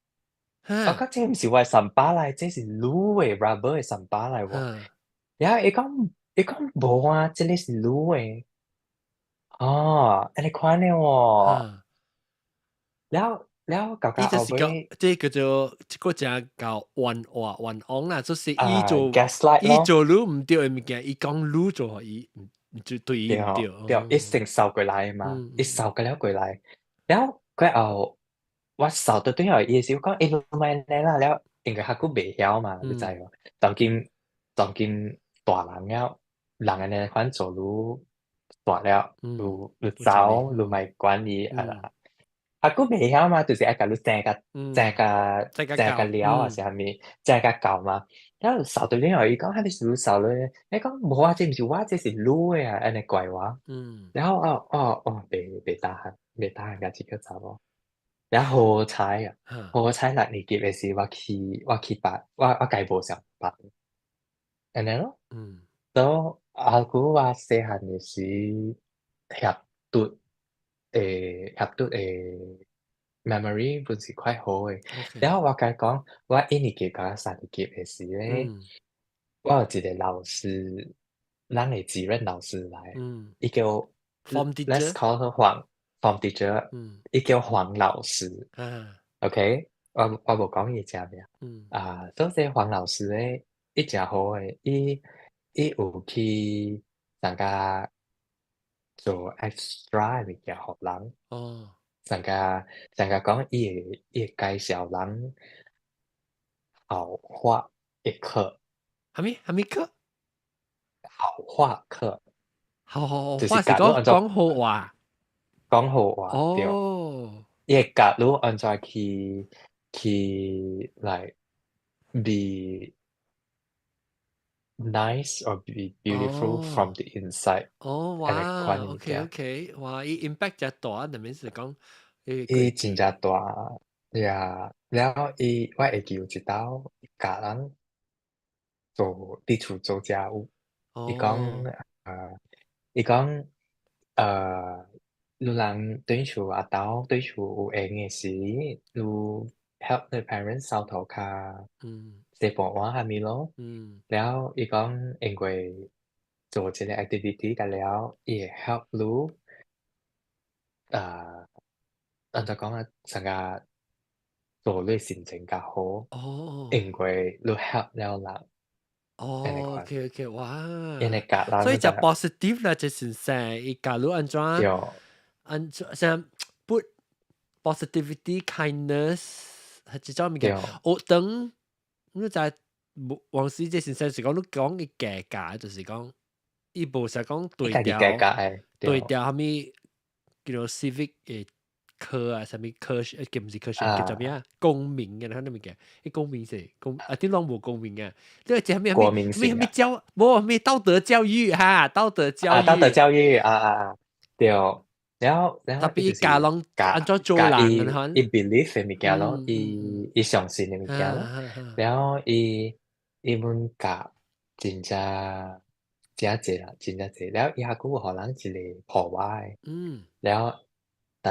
我嚇講這毋是我的三巴來，這是你的 rubber 的三巴來喎，嚇然後伊講無啊，這個是你的，安尼款的喎。嚇。แล้ว搞伊就是講，後尾即叫做即個只叫冤枉啦，就是gaslight 咯，伊做愈毋對嘅物件，伊講愈做互伊毋就對伊對毋對，對，一哦，成掃過來嘛，一嗯掃過了過來，แล้ว佢後我掃到對後意思講，誒唔係你啦，แล้ว因為佢佫未曉嘛，你知嗯無？當今大人了，人嘅呢款做愈大了，嗯，愈有道理，走愈咪管理嗯還佫未曉嘛，就是愛甲你嗯，再甲正甲教，料啊，是蝦米正甲教嘛。然後掃到你後，伊講迄個是你掃咧，你講無啊，這毋是我，這是你誒啊，安尼怪我。嗯，然後袂打閒甲即個查某。然後好彩啊，嚇好彩六年級誒時，我去班，我家無上班，安尼咯。嗯，都阿古話細漢嘅時合讀memory 本是quite 好嘅。然後，OK，我甲伊講，我一年級到三年級嘅時咧，嗯我有一個老師，咱嘅主任老師來，嗯伊叫 ，form let's teacher，call her 黃 form teacher，嗯伊叫黃老師啊， ，OK，我無講伊正名。嗯所以這黃老師咧，伊誠好誒，伊有去參加做 extra 嘅物件互人。哦，上甲講伊會介紹人好話嘅課，蝦米課？好話課好就是話是講教你按怎講好話，講好話，對，哦伊會教你按怎去 like be nice or be beautiful 哦。from the inside，哦，安尼款哇，OK 嘅物件，OK，哇，伊 impact 真大，特別是講伊伊真規矩，正大呀，然後我會記有一道教人做佇厝做家務。伊講哦，伊講有人對厝阿兜對厝有閒嘅時，有 help the parents 掃塗骹、嗯洗盤碗蝦米咯。嗯，แล้ว伊講因為做這個 activity กันแล้ว伊會 help 你按怎講啊，成個做你心情較好，哦因為你 help 了人，安尼哦款，，OK OK，因為哇，教人所以就 你知影 positive 啦，就是成伊假如對，安怎像 put positivity kindness 係一種物件，對，學等你就係往時即係先是講你講嘅價格，就是講伊無實講伊對家己改革調。誒，對，對掉下面叫做 civic 嘅科啊，什麼科學叫唔是科學，叫做咩啊？公民嘅，睇到未嘅？啲公民是啲攏無公民嘅，呢個係咩國民性啊。冇咩道德教育哈，道德教道德育，教育對，然後伊特別就是教人安怎做人嘅，伊 believe 嘅物件咯，伊相信嘅物件咯，哈哈，然後伊muốn教真正真濟啦，真正濟，然後伊還佫有互人一個破壞，嗯，然後逐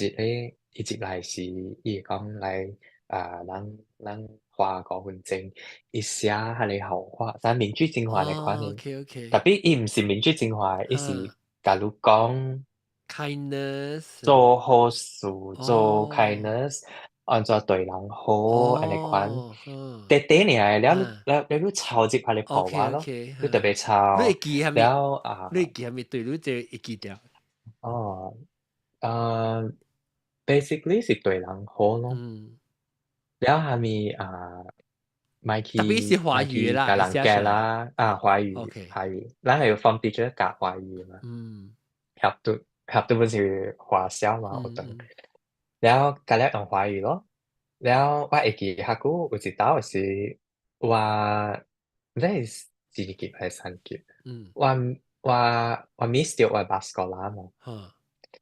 日咧，伊入來時，伊會講來咱花5分鐘，伊寫迄個好話，但民主進化嘅款哦呢，，OK 特 OK，別伊毋是民主進化，伊是哈假如講，kindness，做好事，做 哦，kindness，按照對人好安尼款，短短爾，了抄入下你破話咯，你特別抄，了啊，你會記係咪對你這會記掉？哦，basically 是對人好咯，了下面咪特別是華咪語啦，去甲人教啦，華語，咱係 form teacher 教華語嘛，合讀本是華小嘛，有當，แล้วก็แล้ว用華語咯，แล้ว我會記下久有一道是我唔知係四級還是三級，我 miss 掉我巴斯哥拉嘛，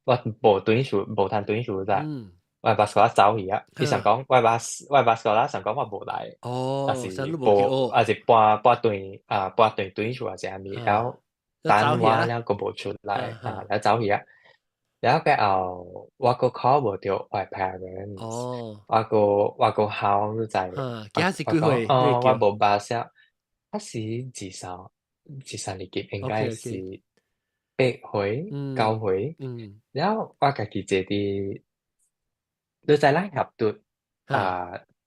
我無斷數無通斷數咋。我巴斯哥拉走去啊！伊想講我巴斯哥拉想講我無來，還是半段斷數還是啥物，然後等我了個無出來แล้ว走去啊！แล้วก็我個 call 無到我 parents，我個 house 在，我講我無巴士，我是13年級，應該是8歲9歲，然後我家己坐佇。你知咱合讀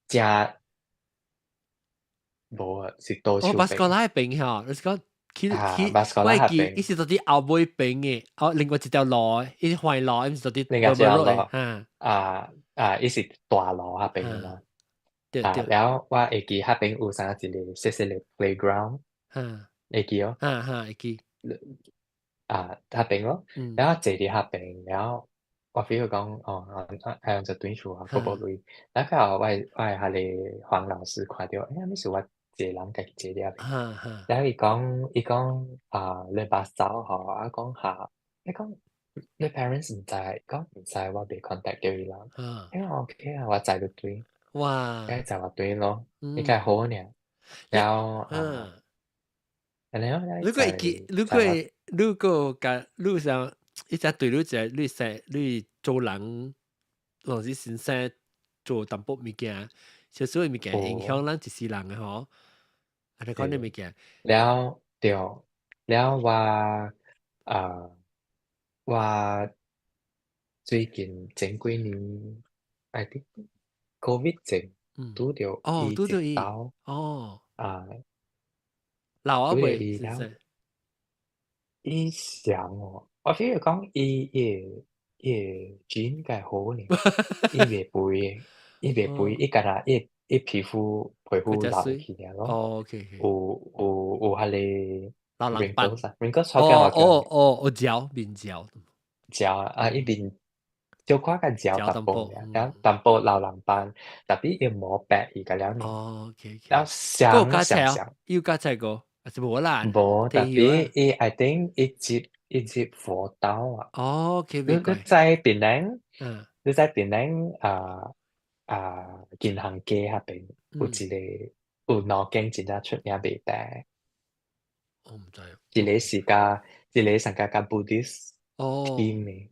正無啊，是倒手邊。巴斯哥拉邊嚇，你講巴斯哥拉合邊，伊是到啲後尾邊嘅，另外一條路，伊環路，伊是到啲另外一條路，伊是大路合邊嘛。แล้ว我會記合邊有啥一個細細個 playground，會記哦。會記。合邊咯，然後坐佇合邊，然後。我 feel 講係用隻短褲啊，個無類。然後我下嚟黃老師看到，哎呀，呢是我一個人家己坐了。然後伊講你把手嗬，我講下，伊講你 parents 唔知，講唔知我未 contact 到伊啦。因為 OK 啊，我載到對，哇，該載我對咯，應該好呢。然後如果甲路上。一隻對你隻你做人，若是先生做淡薄物件，少少物件影響咱一世人嘅嗬。啊，你講啲物件。แล้ว我最近前幾年，I think COVID 症拄到伊一刀老啊未伊先生。伊想哦，我譬如講伊錢該好呢，伊袂肥，伊干那伊皮膚老起來咯，有下個老人斑 wrinkles 好驚我焦面焦伊面小可個焦淡薄嘅，然後淡薄老人斑，特別伊冇白伊個了呢，然後想，有加菜個，還是無啦？無特別伊 I think 一節火刀啊！你在檳榔，你在檳榔銀行街下邊有一個有兩間真正出名賣茶，我唔知。一個是上加 Buddhist theme 嘅，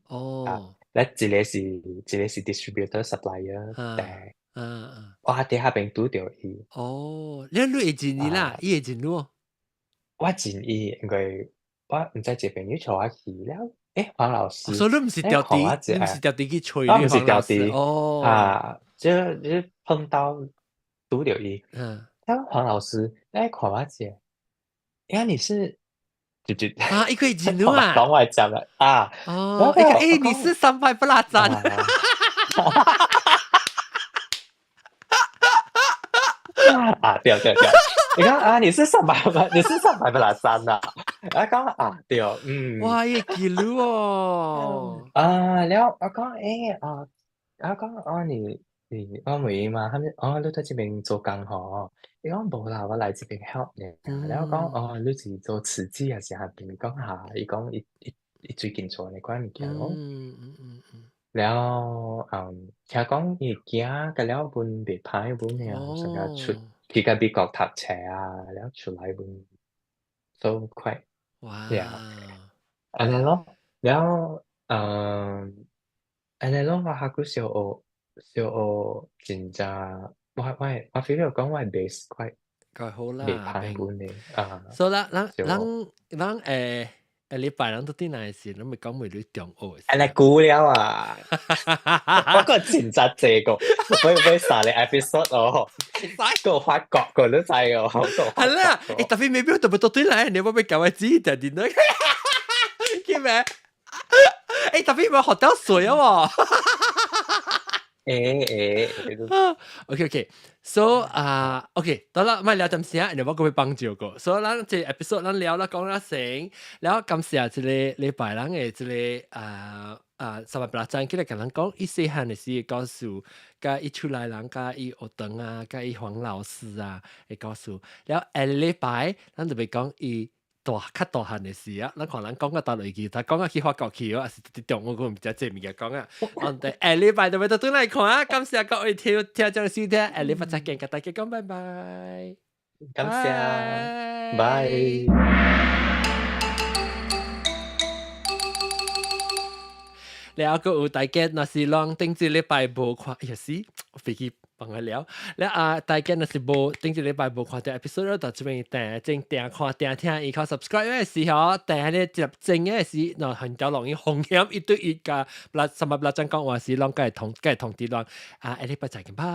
咧一個是 distributor supplier 茶，我喺下邊拄到伊。你會真伊啦，伊會真咯。我真伊，因為我唔知這朋友帶我去了。黃老師，所以你唔是掉地，你唔是掉地去吹你黃老師即碰到拄到伊，黃老師，看我姐，你是就一個真咯啊，講我講了你是300不拉讚。對，你講你是300不拉讚啊！我講對，哇，伊記錄哦。แล้ว我講我講你我問伊嘛，你在這邊做工吼？伊講無啦，我來這邊 help 呢。แล้ว我講你是做慈濟還是下邊？伊講下，伊講伊最近做呢款物件咯。แล้ว聽講伊驚個了本袂歹本呢，成日出去個美國讀冊แล้ว出來本都快。哇！安尼咯，แล้ว安尼咯，我學過小學真正，我 feel 講我 base 快好啦，袂歹本呢所以咱禮拜人到底哪時，你咪講每日中學嘅事。安尼估了啊！我個前集這個，會殺你 episode 哦，個發覺個都知哦，係啦，特別未必特別到對嚟，你冇俾教我知就點樣？叫咩？特別冇學到水啊喎！OK，so OK，得啦，咪聊陣時啊，你冇咁去幫助個，所以咱這 episode 咱聊啦講啦成，แล้ว今時啊，這個禮拜咱嘅這個三百八站，佢哋同咱講一細漢嘅事嘅故事，加一出來人加一學堂啊，加一黃老師啊嘅故事，แล้ว下禮拜咱就會講伊。較大漢嘅事啊，咱可能講個大類嘅，但講個去法國去啊，是啲中我唔知正面嘅講啊。對，下禮拜就會到轉來看啊，感謝各位聽眾收聽，下禮拜再見，跟大家講拜拜。感謝，拜。แล้วก็大家若是攏頂一禮拜無看，哎呀死，飛機幫我聊。แล้ว大家若是無頂一禮拜無看到 episode 就這邊正看聽伊靠 subscribe 嘅時候，但咧接正嘅時，嗱很較容易風險一對一個，什麼講話時攏該通知攏。下禮拜再見，拜。